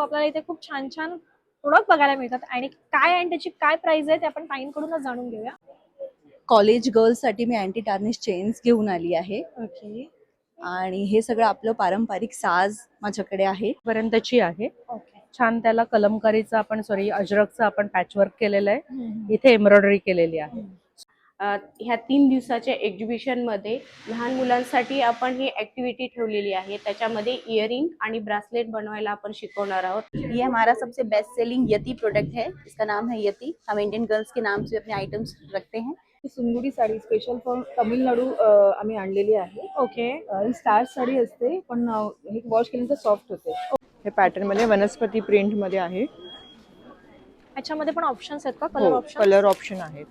आपल्याला इथे खूप छान छान प्रोडक्ट बघायला मिळतात आणि काय आणि त्याची काय प्राइस आहे ते आपण ताईंकडूनच जाणून घेऊया. कॉलेज गर्ल्ससाठी मी अँटी टार्निश चेन्स घेऊन आली आहे ओके आणि हे सगळं आपलं पारंपरिक साज माझ्याकडे आहे. पर्यंतची आहे. ओके. छान त्याला कलमकारीचं आपण अजरकचं आपण पॅचवर्क केलेलं आहे. हम्म. इथे एम्ब्रॉयडरी केलेली आहे. ह्या 3 दिवसाच्या एक्झिबिशनमध्ये लहान मुलांसाठी आपण ही ॲक्टिव्हिटी ठेवलेली आहे. त्याच्यामध्ये इयरिंग आणि ब्रासलेट बनवायला आपण शिकवणार आहोत. ये हमारा सबसे बेस्ट सेलिंग यति प्रोडक्ट है. इसका नाम है यति. हम इंडियन गर्ल्स के नाम से अपने आइटम्स रखते हैं. सुंदुरी साडी स्पेशल फॉर तमिळनाडू आम्ही आणलेली आहे. ओके ही स्टार्च साडी असते पण हे वॉश केल्यानंतर सॉफ्ट होते. हे पॅटर्न मध्ये वनस्पती प्रिंट मध्ये आहे. याच्यामध्ये पण ऑप्शन्स आहेत का? Colour option? कलर ऑप्शन आहेत.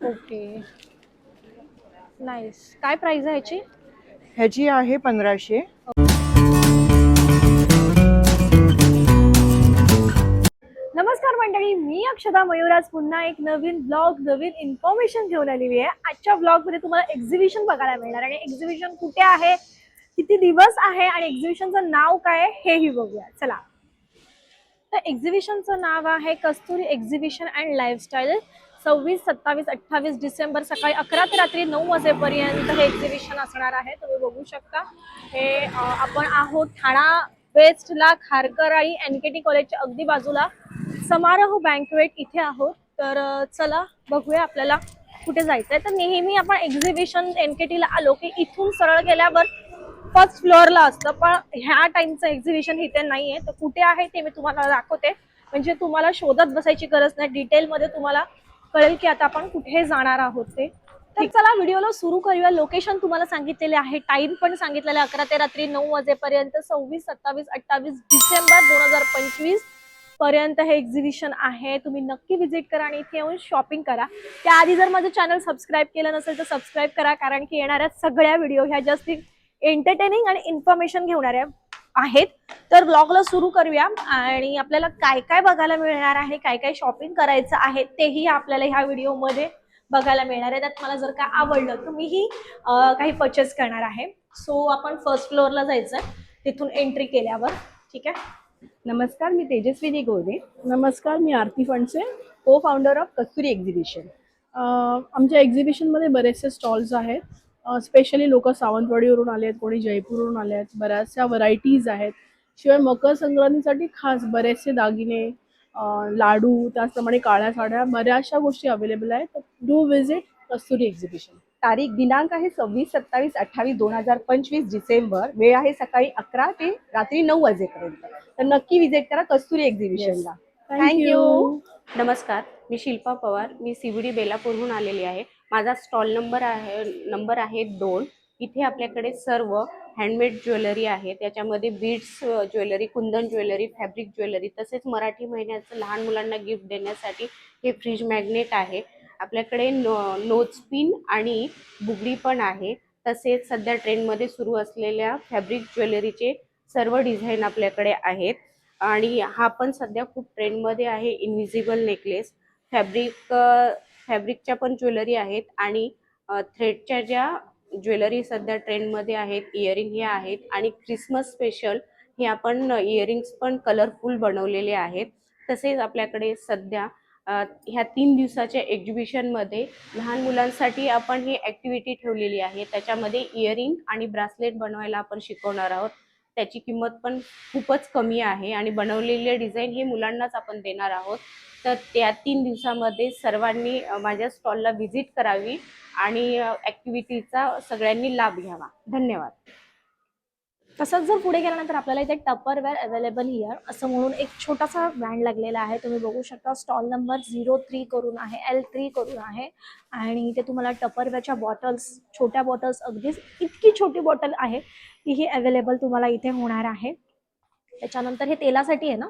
Okay nice. काय प्राइस आहे ह्याची? ह्याची आहे 1500. नमस्कार मंडळी, मी अक्षता मयूराज पुन्हा एक नवीन ब्लॉग नवीन इन्फॉर्मेशन घेऊन आलेली आहे. आजच्या ब्लॉगमध्ये तुम्हाला एक्झिबिशन बघायला मिळणार आणि एक्झिबिशन कुठे आहे, किती दिवस आहे आणि एक्झिबिशनचं नाव काय आहे हेही बघूया. चला, तर एक्झिबिशनचं नाव आहे कस्तुरी एक्झिबिशन अँड लाईफस्टाईल. 26, 27, 28 डिसेंबर सकाळी 11 ते रात्री 9 वाजेपर्यंत हे एक्झिबिशन असणार आहे. तुम्ही बघू शकता. हे आपण आहोत ठाणा वेस्टला खारकर आणि NKT कॉलेजच्या अगदी बाजूला समारोह बँकवेट इथे आहोत. तर चला बघूया आपल्याला कुठे जायचंय. तर नेहमी आपण एक्झिबिशन NKTला आलो की इथून सरळ गेल्यावर फर्स्ट फ्लोअरला असतं, पण ह्या टाइमचं एक्झिबिशन इथे नाहीये. तर कुठे आहे ते मी तुम्हाला दाखवते, म्हणजे तुम्हाला शोधत बसायची गरज नाही. डिटेलमध्ये तुम्हाला कळेल की आता आपण कुठे जाणार आहोत ते. तर चला व्हिडिओला सुरू करूया. लोकेशन तुम्हाला सांगितलेले आहे, टाइम पण सांगितलेला 11 ते रात्री 9 वाजेपर्यंत. 26, 27, 28 डिसेंबर 2025 पर्यंत हे एक्झिबिशन आहे. तुम्ही नक्की व्हिजिट करा आणि इथे येऊन शॉपिंग करा. त्याआधी जर माझं चॅनल सबस्क्राईब केलं नसेल तर सबस्क्राईब करा, कारण की येणाऱ्या सगळ्या व्हिडिओ ह्या जास्त एंटरटेनिंग आणि इन्फॉर्मेशन घेणाऱ्या आहेत. तर ब्लॉगला सुरू करूया आणि आपल्याला काय काय बघायला मिळणार आहे, काय काय शॉपिंग करायचं आहे तेही आपल्याला ह्या व्हिडिओमध्ये बघायला मिळणार आहे. त्यात मला जर काय आवडलं तर मीही काही परचेस करणार आहे. सो आपण फर्स्ट फ्लोअरला जायचं, तिथून एंट्री केल्यावर. ठीक आहे. नमस्कार, मी तेजस्विनी गोरे. नमस्कार, मी आरती फणसे, को फाउंडर ऑफ कस्तुरी एक्झिबिशन. आमच्या एक्झिबिशनमध्ये बरेचसे स्टॉल्स आहेत. स्पेशली लोक सावंतवाडीवरून आले आहेत, कोणी जयपूरवरून आले आहेत. बऱ्याचशा व्हरायटीज आहेत. शिवाय मकर संक्रांतीसाठी खास बरेचसे दागिने, लाडू, त्याचप्रमाणे काळ्या साड्या, बऱ्याचशा गोष्टी अवेलेबल आहेत. Do visit Kasturi exhibition. तारीख दिनांक आहे 26, 27, 28, 2025 डिसेंबर. वेळ आहे सकाळी 11 ते रात्री 9 वाजेपर्यंत. तर नक्की विजिट करा कस्तुरी एक्झिबिशनला. थँक्यू. नमस्कार, मी शिल्पा पवार. मी CVD बेलापूरहून आलेली आहे. माझा स्टॉल नंबर आहे 2. इथे आपल्याकडे सर्व हँडमेड ज्वेलरी आहे. त्याच्यामध्ये बीड्स ज्वेलरी, कुंदन ज्वेलरी, फॅब्रिक ज्वेलरी, तसेच मराठी महिन्याचं लहान मुलांना गिफ्ट देण्यासाठी हे फ्रीज मॅग्नेट आहे. आपल्याकडे नोजपिन आणि बुगडी पण आहे. तसेच सध्या ट्रेंडमध्ये सुरू असलेल्या फॅब्रिक ज्वेलरीचे सर्व डिझाईन आपल्याकडे आहेत. आणि हा पण सध्या खूप ट्रेंडमध्ये आहे, इनविजिबल नेकलेस. फॅब्रिकच्या पण ज्वेलरी आहेत आणि थ्रेडच्या ज्या ज्वेलरी सध्या ट्रेंडमध्ये आहेत, इयरिंग हे आहेत. आणि ख्रिसमस स्पेशल हे आपण इयरिंग्स पण कलरफुल बनवलेले आहेत. तसेच आपल्याकडे सध्या ह्या 3 दिवसाच्या एक्झिबिशनमध्ये लहान मुलांसाठी आपण ही ॲक्टिव्हिटी ठेवलेली आहे. त्याच्यामध्ये इयरिंग आणि ब्रासलेट बनवायला आपण शिकवणार आहोत. त्याची किंमत पण खूपच कमी आहे आणि बनवलेले डिझाईन हे मुलांनाच आपण देणार आहोत. तर त्या 3 दिवसामध्ये सर्वांनी माझ्या स्टॉलला व्हिजिट करावी आणि ॲक्टिव्हिटीचा सगळ्यांनी लाभ घ्यावा. धन्यवाद. तसंच जर पुढे गेल्यानंतर आपल्याला इथे टपरवेअर अवेलेबल हिअर असं म्हणून एक छोटासा ब्रँड लागलेला आहे. तुम्ही बघू शकता. स्टॉल नंबर 03 करून आहे, L3 करून आहे. आणि इथे तुम्हाला टपरवेअरच्या बॉटल्स, छोट्या बॉटल्स, अगदीच इतकी छोटी बॉटल आहे तीही अवेलेबल तुम्हाला इथे होणार आहे. त्याच्यानंतर हे तेलासाठी आहे ना?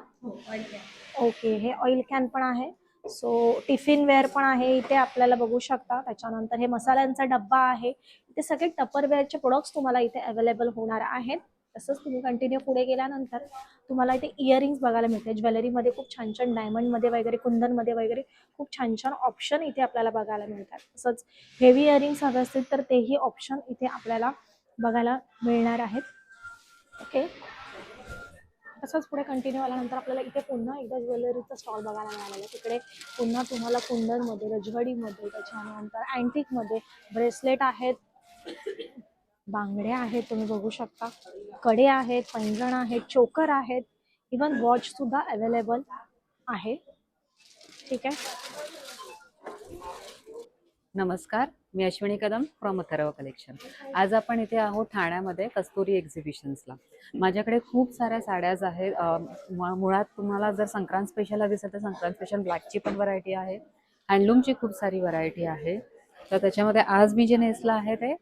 ओके, हे ऑइल कॅन पण आहे. सो टिफिन वेअर पण आहे इथे आपल्याला बघू शकता. त्याच्यानंतर हे मसाल्यांचा डब्बा आहे. इथे सगळे टपरवेअरचे प्रोडक्ट्स तुम्हाला इथे अवेलेबल होणार आहेत. तसंच तुम्ही कंटिन्यू पुढे गेल्यानंतर तुम्हाला इथे इयरिंग्स बघायला मिळते. ज्वेलरीमध्ये खूप छान छान डायमंडमध्ये वगैरे, कुंदनमध्ये वगैरे खूप छान छान ऑप्शन इथे आपल्याला बघायला मिळतात. तसंच हेवी इयरिंग्स हवे असतील तर तेही ऑप्शन इथे आपल्याला बघायला मिळणार आहेत. ओके. तसंच पुढे कंटिन्यू आल्यानंतर आपल्याला इथे पुन्हा एकदा ज्वेलरीचा स्टॉल बघायला मिळालेला आहे. तिकडे पुन्हा तुम्हाला कुंदनमध्ये, रजवाडीमध्ये, त्याच्यानंतर अँटिकमध्ये ब्रेसलेट आहेत, बांगड्या आहेत, तुम्ही बघू शकता, कडे आहेत, पैंजण आहेत, चोकर आहेत, इवन वॉच सुद्धा अवेलेबल आहे. ठीक आहे. नमस्कार, मी अश्विनी कदम फ्रॉम अथर्व कलेक्शन. आज आपण इथे आहोत ठाण्यामध्ये कस्तुरी एक्झिबिशन्सला. माझ्याकडे खूप साऱ्या साड्याज आहेत. मुळात तुम्हाला जर संक्रांत स्पेशल हवी असेल तर संक्रांत स्पेशल ब्लॅकची पण व्हरायटी आहे, हँडलूमची खूप सारी व्हरायटी आहे. तर त्याच्यामध्ये आज मी जे नेसलं आहे ते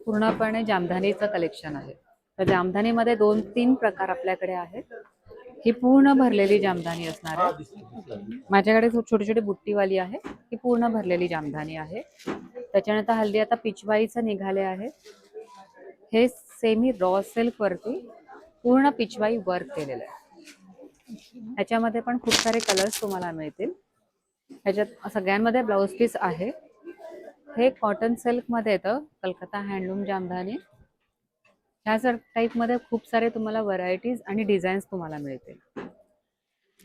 पूर्णपणे जामधानीचं कलेक्शन आहे. तर जामधानीमध्ये 2-3 प्रकार आपल्याकडे आहेत. ही पूर्ण भरलेली जामधानी असणार आहे. माझ्याकडे छोटी छोटी बुट्टीवाली आहे, ही पूर्ण भरलेली जामधानी आहे. त्याच्यानंतर हल्ली आता पिचवाईचं निघाले आहे. हे सेमी रॉ सिल्क वरती पूर्ण पिचवाई वर्क केलेलं आहे. ह्याच्यामध्ये पण खूप सारे कलर्स तुम्हाला मिळतील. ह्याच्यात सगळ्यांमध्ये ब्लाउज पीस आहे. हे कॉटन सिल्क मध्ये येतं, कलकत्ता हँडलूम जामधानी. ह्या टाईपमध्ये खूप सारे तुम्हाला व्हरायटीज आणि डिझाईन्स तुम्हाला मिळतील.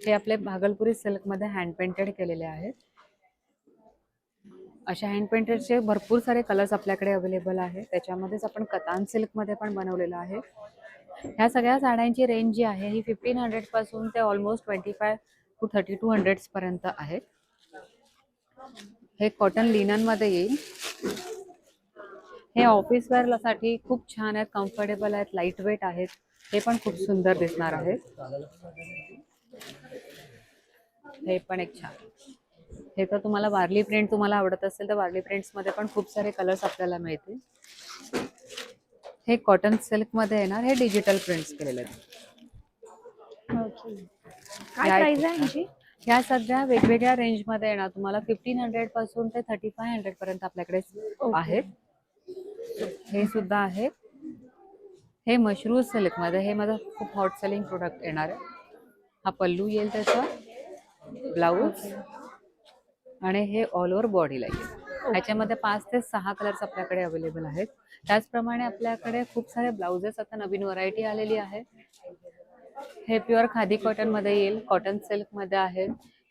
हे आपले भागलपुरी सिल्कमध्ये हँड पेंटेड केलेले आहेत. अशा हँड पेंटेडचे भरपूर सारे कलर्स आपल्याकडे अवेलेबल आहेत. त्याच्यामध्येच आपण कतान सिल्कमध्ये पण बनवलेलं आहे. ह्या सगळ्या साड्यांची रेंज जी आहे ही 1500 पासून ते ऑलमोस्ट 25 to 3200 पर्यंत आहे. हे कॉटन लिनन मध्ये येईल. हे ऑफिस वेअर साठी खूप छान आहेत, कम्फर्टेबल आहेत, लाईट वेट आहेत. हे पण खूप सुंदर दिसणार आहेत. हे पण एक छान. हे तर तुम्हाला वारली प्रिंट तुम्हाला आवडत असेल तर वारली प्रिंट्स मध्ये पण खूप सारे कलर्स आपल्याला मिळतील. हे कॉटन सिल्क मध्ये येणार, हे डिजिटल प्रिंट्स केलेले आहेत. ओके. काय प्राइस आहे ह्याची? ह्या सगळ्या वेगवेगळ्या रेंज मध्ये येणार. तुम्हाला 1500 पासून ते 3500 पर्यंत आपल्याकडे आहेत. हे सुद्धा आहे. हे मशरूम सिल्क मध्ये, हे माझं खूप हॉट सेलिंग प्रोडक्ट येणार आहे. हा पल्लू येईल त्याचा, ब्लाऊज, आणि हे ऑल ओव्हर बॉडीला येईल. ह्याच्यामध्ये 5 ते 6 कलर्स आपल्याकडे अवेलेबल आहेत. त्याचप्रमाणे आपल्याकडे खूप सारे ब्लाउजेस आता नवीन व्हरायटी आलेली आहे. हे प्युअर खादी कॉटन मध्ये येईल, कॉटन सिल्क मध्ये आहेत.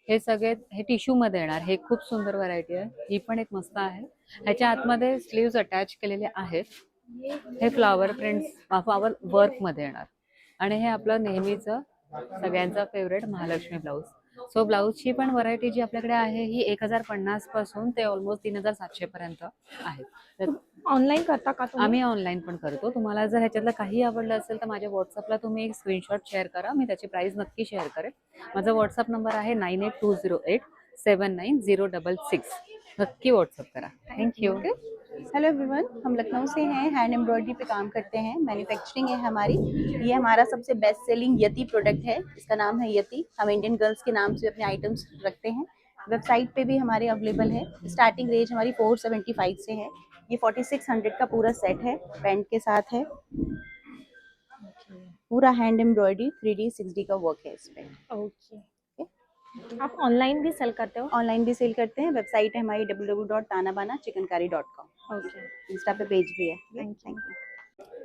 हे सगळे हे टिश्यू मध्ये येणार. हे खूप सुंदर व्हरायटी आहे. ही पण एक मस्त आहे. ह्याच्या आतमध्ये स्लीव्स अटॅच केलेले आहेत. हे फ्लावर प्रिंट्स, फ्लावर वर्क मध्ये येणार. आणि हे आपलं नेहमीचं सगळ्यांचा फेवरेट महालक्ष्मी ब्लाऊज. सो ब्लाऊजची पण व्हरायटी जी आपल्याकडे आहे ही 1050 पासून ते ऑलमोस्ट 3700 पर्यंत आहे. तर ऑनलाईन करता का तुम्ही? आम्ही ऑनलाईन पण करतो. तुम्हाला जर ह्याच्यातलं काही आवडलं असेल तर माझ्या व्हॉट्सअपला तुम्ही एक स्क्रीनशॉट शेअर करा, मी त्याची प्राइस नक्की शेअर करेन. माझा व्हॉट्सअप नंबर आहे 9820879066. नक्की व्हॉट्सअप करा. थँक्यू. हेलो एवरीवन, हम लखनऊ से हैं, हैंड एम्ब्रॉयडरी पे काम करते हैं, मैन्युफैक्चरिंग है हमारी। ये हमारा सबसे बेस्ट सेलिंग यति प्रोडक्ट है, इसका नाम है यति। हम इंडियन गर्ल्स के नाम से अपने आइटम्स रखते हैं। वेबसाइट पे भी हमारे अवेलेबल है। स्टार्टिंग रेंज हमारी 475 से है। ये 4600 का पूरा सेट है, पैंट के साथ है। पूरा हैंड एम्ब्रॉयडरी 3D 6D का वर्क है इस पे। ओके. आप ऑनलाइन भी सेल करते हो? ऑनलाइन भी सेल करते हैं। वेबसाइट है हमारी www.tanabanachicankari.com। ओके. इंस्टा पे पेज भी है। Thank you.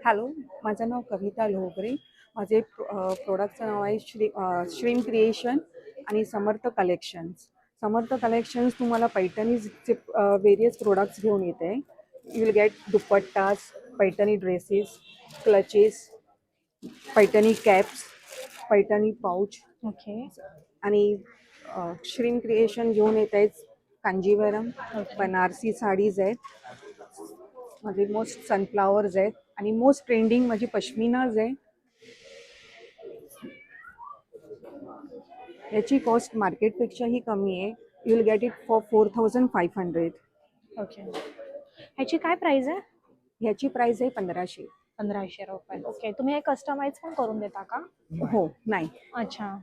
हॅलो, माझं नाव कविता लोहगरे. माझे प्रोडक्टचं नाव आहे श्रीम क्रिएशन आणि समर्थ कलेक्शन्स. समर्थ कलेक्शन्स तुम्हाला पैठणीचे वेरियस प्रोडक्ट्स घेऊन येते. You will get दुपट्टास, Paithani dresses, clutches, Paithani caps, Paithani pouch okay. आणि श्रीम क्रिएशन घेऊन येत आहेत कांजीवरम, बनारसी साडीज आहेत, माझे मोस्ट सनफ्लावर्स आहेत आणि मोस्ट ट्रेंडिंग माझी पश्मिनाज आहे. याची कॉस्ट मार्केटपेक्षाही कमी आहे. You will get it for 4500. Okay. ह्याची काय प्राइस आहे? ह्याची प्राइस आहे 1500. 1500 रुपये. ओके. तुम्ही हे कस्टमाइज पण करून देता का? हो, नाही. अच्छा.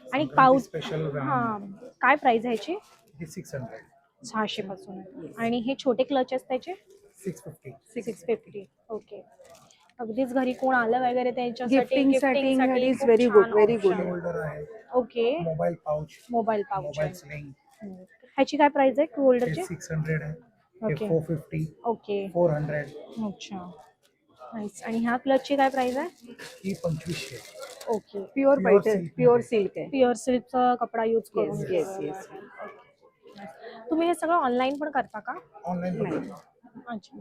आणि पाऊच स्पेशल हा, काय प्राइस आहे ह्याची? 600. 600 पासून आहे. आणि हे छोटे क्लचेस त्याचे 650. 650. ओके. अगदीच घरी कोण आलं वगैरे त्याच्यासाठी गिफ्टिंग साठी इज खूप व्हेरी छान good, very option. Good. Holder आहे, okay. Mobile pouch, mobile pouch mobile sling. ह्याची काय प्राइस आहे टू हे होल्डरची? 600 आहे, हे ओके. 450, ओके. 400. अच्छा. नाईस. आणि ह्या क्लचची काय प्राइस आहे? ही 2500. Okay. Pure Pure Paithan silk. Pure silk आहे. प्युअर सिल्कचा कपडा यूज करून येस केलेला येस आहे. येस. तुम्ही हे सगळं ऑनलाईन पण करता का? ऑनलाईन अच्छा.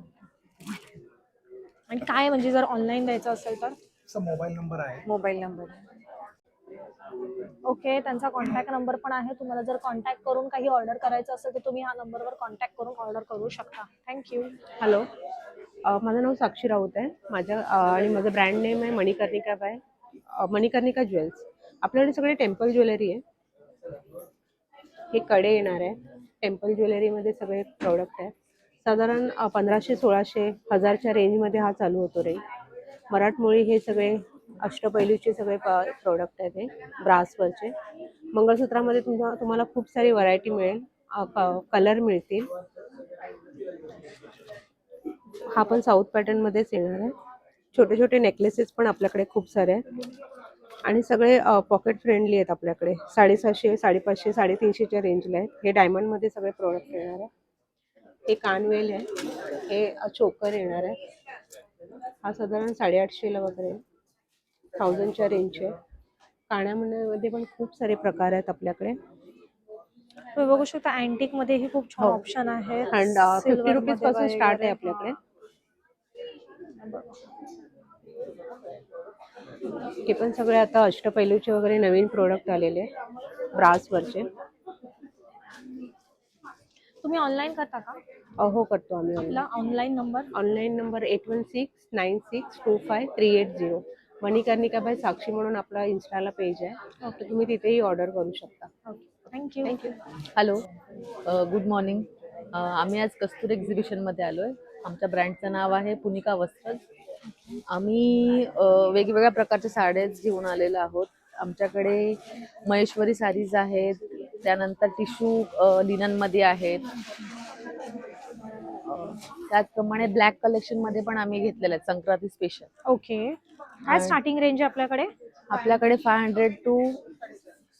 आणि काय म्हणजे जर ऑनलाईन द्यायचं असेल तर? मोबाईल नंबर आहे. Mobile number. ओके. त्यांचा कॉन्टॅक्ट नंबर पण आहे. तुम्हाला जर कॉन्टॅक्ट करून काही ऑर्डर करायचं असेल तर तुम्ही ह्या नंबरवर कॉन्टॅक्ट करून ऑर्डर करू शकता. थँक्यू. हॅलो, माझं नाव साक्षी राऊत आहे. आणि माझं ब्रँड नेम आहे मणिकर्णिका बाय मणिकर्णिका ज्वेल्स. आपल्याकडे सगळे टेम्पल ज्वेलरी आहे. हे कडे येणार आहे. टेम्पल ज्वेलरीमध्ये सगळे प्रोडक्ट आहे. साधारण 1500-1600 1000च्या रेंजमध्ये हा चालू होतो रेंज. मराठमोळी हे सगळे अष्टपैलूचे सगळे प्रोडक्ट आहेत हे ब्रासवरचे. मंगळसूत्रामध्ये तुम्हाला खूप सारी व्हरायटी मिळेल, कलर मिळतील. हा पण साऊथ पॅटर्नमध्येच येणार आहे. छोटे छोटे नेकलेसेस पण आपल्याकडे खूप सारे आहेत आणि सगळे पॉकेट फ्रेंडली आहेत आपल्याकडे. 750, 550, 350च्या रेंजला आहेत. हे डायमंडमध्ये सगळे प्रोडक्ट येणार आहे. हे कानवेल आहे, हे चोकर येणार आहे. हा साधारण 850ला वगैरे 1000च्या रेंजचे. कानामध्ये पण खूप सारे प्रकार आहेत आपल्याकडे. तुम्ही बघू शकता अँटिक मध्ये ही खूप छान ऑप्शन आहे. अँड 50 रुपीज पासून स्टार्ट आहे आपल्याकडे. हे पण सगळे आता अष्टपैलूचे वगैरे नवीन प्रोडक्ट आलेले ब्रासवरचे. तुम्ही ऑनलाईन करता का? हो, करतो आम्ही. आपला ऑनलाईन नंबर? Online number 8169625380. मणिकर्णिकाबाई साक्षी म्हणून आपला इन्स्टाला पेज आहे. तर तुम्ही तिथेही ऑर्डर करू शकता. Thank you. Thank you. Hello, good morning. आम्ही आज कस्तुरी एक्झिबिशनमध्ये आलो आहे. आमच्या ब्रँडचं नाव आहे पुनिका वस्त्रज. आम्ही वेगवेगळ्या प्रकारच्या साड्याच घेऊन आलेलो आहोत. आमच्याकडे महेश्वरी साडीज आहेत, त्यानंतर टिश्यू लिननमध्ये आहेत. त्याचप्रमाणे ब्लॅक कलेक्शनमध्ये पण आम्ही घेतलेले आहेत संक्रांती स्पेशल. ओके. काय स्टार्टिंग रेंज आहे आपल्याकडे? आपल्याकडे 500 टू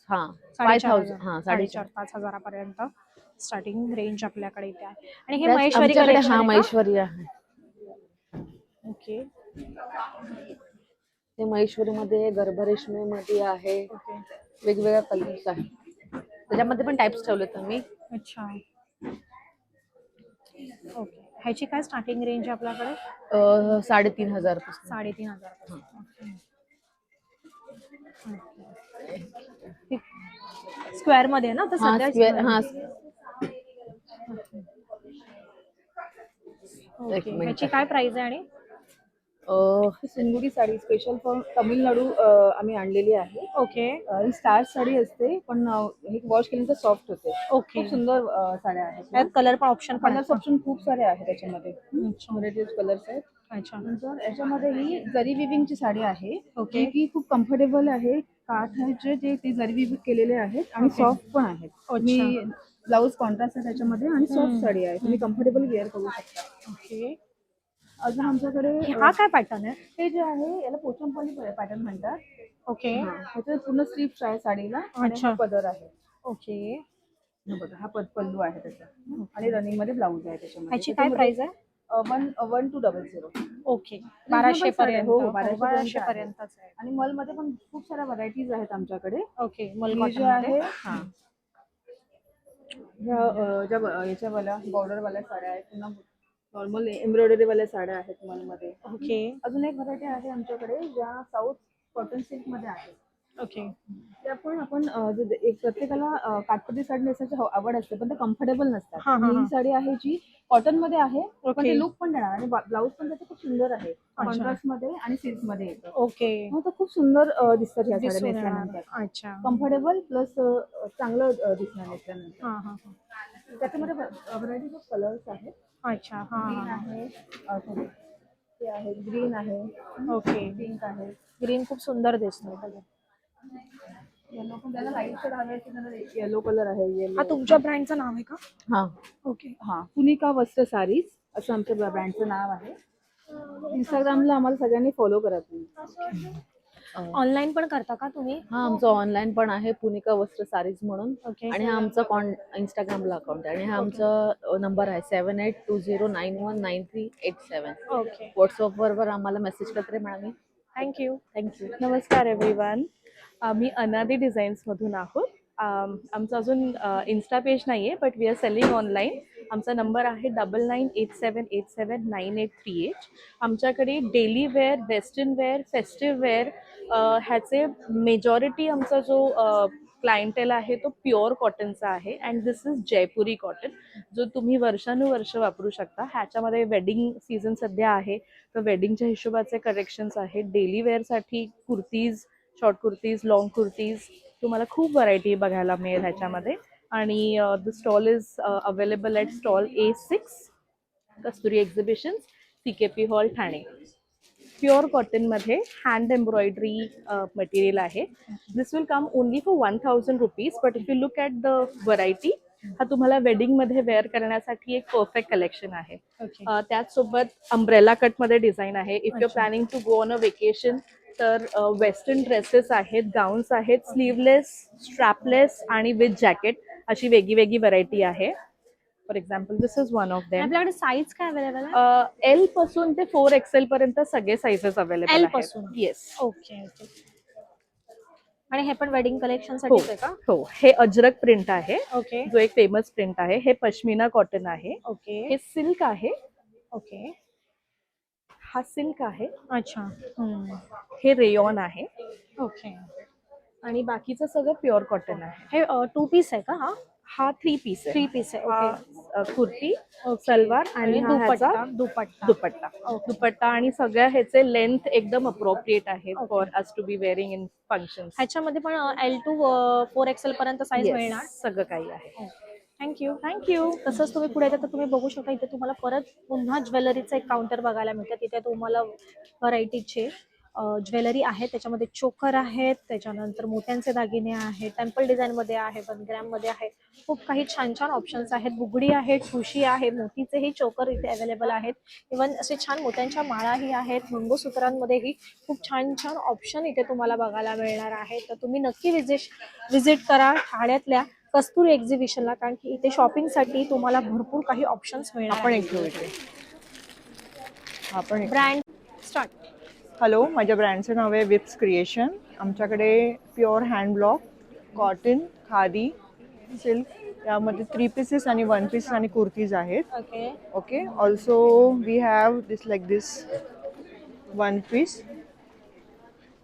5000 4,500 पर्यंत स्टार्टिंग रेंज आपल्याकडे इथे आहे. आणि हे त्याच महेश्वरी आमच्याकडे collection आहे का? महेश्वरी आहे. ओके. ते महेश्वरीमध्ये गर्भरेशमीमध्ये आहे. वेगवेगळ्या कलर्स आहेत. त्याच्यामध्ये पण टाइप्स ठेवलेत आम्ही. अच्छा. ओके. ह्याची काय स्टार्टिंग रेंज आहे आपल्याकडे? 3500 पासून. 3500. स्क्वेअर मध्ये आहे ना आता सध्या? ओके. ह्याची काय प्राइस आहे? आणि ही सुंदुरी साडी स्पेशल फॉर तामिळनाडू आम्ही आणलेली आहे. ओके. ही स्टार साडी असते, पण हे वॉश केल्यानंतर सॉफ्ट होते. ओके. खूप सुंदर साड्या आहेत. त्यात कलर पण ऑप्शन पण कलर्स ऑप्शन खूप सारे आहेत त्याच्यामध्ये. व्हरायटी ऑफ कलर्स आहेत. अच्छा. नंतर याच्यामध्ये ही जरी विविंगची साडी आहे. ओके. की खूप कम्फर्टेबल आहे. काठ आहे जे ते जरी विविंग केलेले आहेत आणि सॉफ्ट पण आहेत. तुम्ही ब्लाऊज कॉन्ट्रास्ट आहे त्याच्यामध्ये आणि सॉफ्ट साडी आहे. तुम्ही कम्फर्टेबल वेअर करू शकता. ओके. अजून आमच्याकडे हा काय पॅटर्न आहे? हे जे आहे याला पोचमपल्ली पॅटर्न म्हणतात. ओके. ह्याच्यात पूर्ण स्लीव्स आहे साडीला आणि अच्छा. हा पदर आहे. ओके. हे बघा, हा पल्लू आहे त्याचा आणि रनिंग मध्ये ब्लाऊज आहे त्याच्यामध्ये. ह्याची काय प्राइस आहे? 1200. ओके. 1200 पर्यंत. हो, 1200 पर्यंतच आहे. आणि मल मध्ये पण खूप साऱ्या व्हरायटीज आहेत आमच्याकडे. ओके. मल हे जे कॉटन आहे मध्ये. याच्या वाल्या बॉर्डर वाल्या साड्या आहेत. पुन्हा नॉर्मल एम्ब्रॉयडरी वाल्या साड्या आहेत मल मध्ये. ओके. अजून एक व्हरायटी आहे आमच्याकडे ज्या साऊथ कॉटन सिल्क मध्ये आहे. ओके. त्या पण आपण एक प्रत्येकाला काठपदरी साडी नेसण्याची आवड असते, पण ते कम्फर्टेबल नसतात. ही साडी आहे जी कॉटन मध्ये आहे, पण ते लुक पण देणार आणि ब्लाऊज पण त्याचं खूप सुंदर आहे. कॉन्ट्रास्ट मध्ये आणि सिल्क मध्ये येतं. ओके. मग खूप सुंदर दिसतात ह्या साड्या नेसल्यानंतर. अच्छा. कम्फर्टेबल प्लस चांगलं दिसणार नेसल्यानंतर. त्याच्यामध्ये व्हरायटीज ऑफ कलर्स आहेत. अच्छा. ग्रीन आहे, ते आहे ग्रीन आहे. ओके. पिंक आहे. ग्रीन खूप सुंदर दिसतो. येलो पण त्याला लाईट शेड हवे की येलो कलर आहे. येलो. हा तुमच्या ब्रँडचं नाव आहे का? हा. ओके. पुनिका वस्त्र सारीज असं आमच्या ब्रँडचं नाव आहे. इंस्टाग्रामला आम्हाला सगळ्यांनी फॉलो करा तुम्ही. ऑनलाईन पण करता का तुम्ही? हा आमचं ऑनलाईन पण आहे, पुनिका वस्त्र सारीज म्हणून. ओके. आणि हा आमचा इंस्टाग्रामला अकाउंट आहे आणि हा आमचा नंबर आहे 7820919387. ओके. व्हॉट्सअपवर आम्हाला मेसेज करते मॅडम. थँक्यू. थँक्यू. नमस्कार एव्हरीवन. आम्ही अनादी डिझाईन्समधून आहोत. आमचं अजून इन्स्टा पेज नाही आहे, but we are selling online. आमचा नंबर आहे 9987879838. आमच्याकडे daily wear, western wear, festive wear ह्याचे मेजॉरिटी आमचा जो क्लायंटेल आहे तो प्युअर कॉटनचा आहे. And this is Jaipuri cotton, जो तुम्ही वर्षानुवर्ष वापरू शकता. ह्याच्यामध्ये वेडिंग सीझन सध्या आहे, तर वेडिंगच्या हिशोबाचे कलेक्शन्स आहेत. डेली वेअरसाठी कुर्तीज, शॉर्ट कुर्तीज, लॉंग कुर्तीज, तुम्हाला खूप व्हरायटी बघायला मिळेल ह्याच्यामध्ये. आणि the stall is available at stall A6, Kasturi exhibitions, CKP hall, Thane. Pure कॉटनमध्ये हँड एम्ब्रॉयडरी मटेरियल आहे. This will come only for 1000 rupees, but if you look at the variety, हा तुम्हाला वेडिंगमध्ये वेअर करण्यासाठी एक परफेक्ट कलेक्शन आहे. त्याचसोबत अम्ब्रेला कटमध्ये design आहे. If you planning to go on a vacation, तर वेस्टर्न ड्रेसेस आहेत, गाऊन्स आहेत, स्लीवलेस, स्ट्रॅपलेस आणि विथ जॅकेट, अशी वेगळी व्हरायटी आहे. For example this is one of them. आपल्याकडे साईज काय अवेलेबल आहे? L पासून ते 4XL पर्यंत सगळे साईजेस अवेलेबल L आहेत. पासून? येस. Okay okay. आणि हे पण वेडिंग कलेक्शन साठीच आहे का? हो, हे अजरक प्रिंट आहे, ओके जो एक फेमस प्रिंट आहे. हे पश्मिना कॉटन आहे. ओके हे सिल्क आहे. ओके. हा सिल्क आहे. अच्छा. हे रेयॉन आहे. ओके. आणि बाकीचं सगळं प्युअर कॉटन आहे. हे 2 पीस आहे का? हा 3 पीस आहे. 3 पीस आहे. ओके. हा कुर्ती, सलवार आणि हा ह्याचा दुपट्टा. दुपट्टा. दुपट्टा आणि सगळ्या ह्याचे लेंथ एकदम अप्रोप्रिएट आहेत for us to be wearing in functions. ह्याच्यामध्ये पण L to 4XL पर्यंत साईज मिळणार. सगळं काही आहे. थँक्यू. तसंच तुम्ही पुढे येता तर तुम्ही बघू शकता, इथे तुम्हाला परत पुन्हा ज्वेलरीचं एक काउंटर बघायला मिळतं. तिथे तुम्हाला व्हरायटीचे ज्वेलरी आहे. त्याच्यामध्ये चोकर आहेत, त्याच्यानंतर मोत्यांचे दागिने आहेत, टेम्पल डिझाईनमध्ये आहे, 1 ग्रॅममध्ये आहे. खूप काही छान छान ऑप्शन्स आहेत. बुगडी आहे, ठुशी आहे, मोतीचेही चोकर इथे अवेलेबल आहेत. इव्हन असे छान मोत्यांच्या माळाही आहेत. मंगळसूत्रांमध्येही खूप छान छान ऑप्शन इथे तुम्हाला बघायला मिळणार आहे. तर तुम्ही नक्की विजिट करा ठाण्यातल्या कस्तुरी एक्झिबिशनला, कारण की इथे शॉपिंगसाठी तुम्हाला भरपूर काही ऑप्शन्स मिळणार. आपण एक घेऊ इथे. आपण ब्रँड स्टार्ट. हॅलो, माझ्या ब्रँडचं नाव आहे विप्स क्रिएशन. आमच्याकडे pure hand block, cotton, khadi, silk, यामध्ये 3 पीसेस आणि 1 पीस आणि कुर्तीज आहेत. Okay okay. Also we have this like this 1 piece.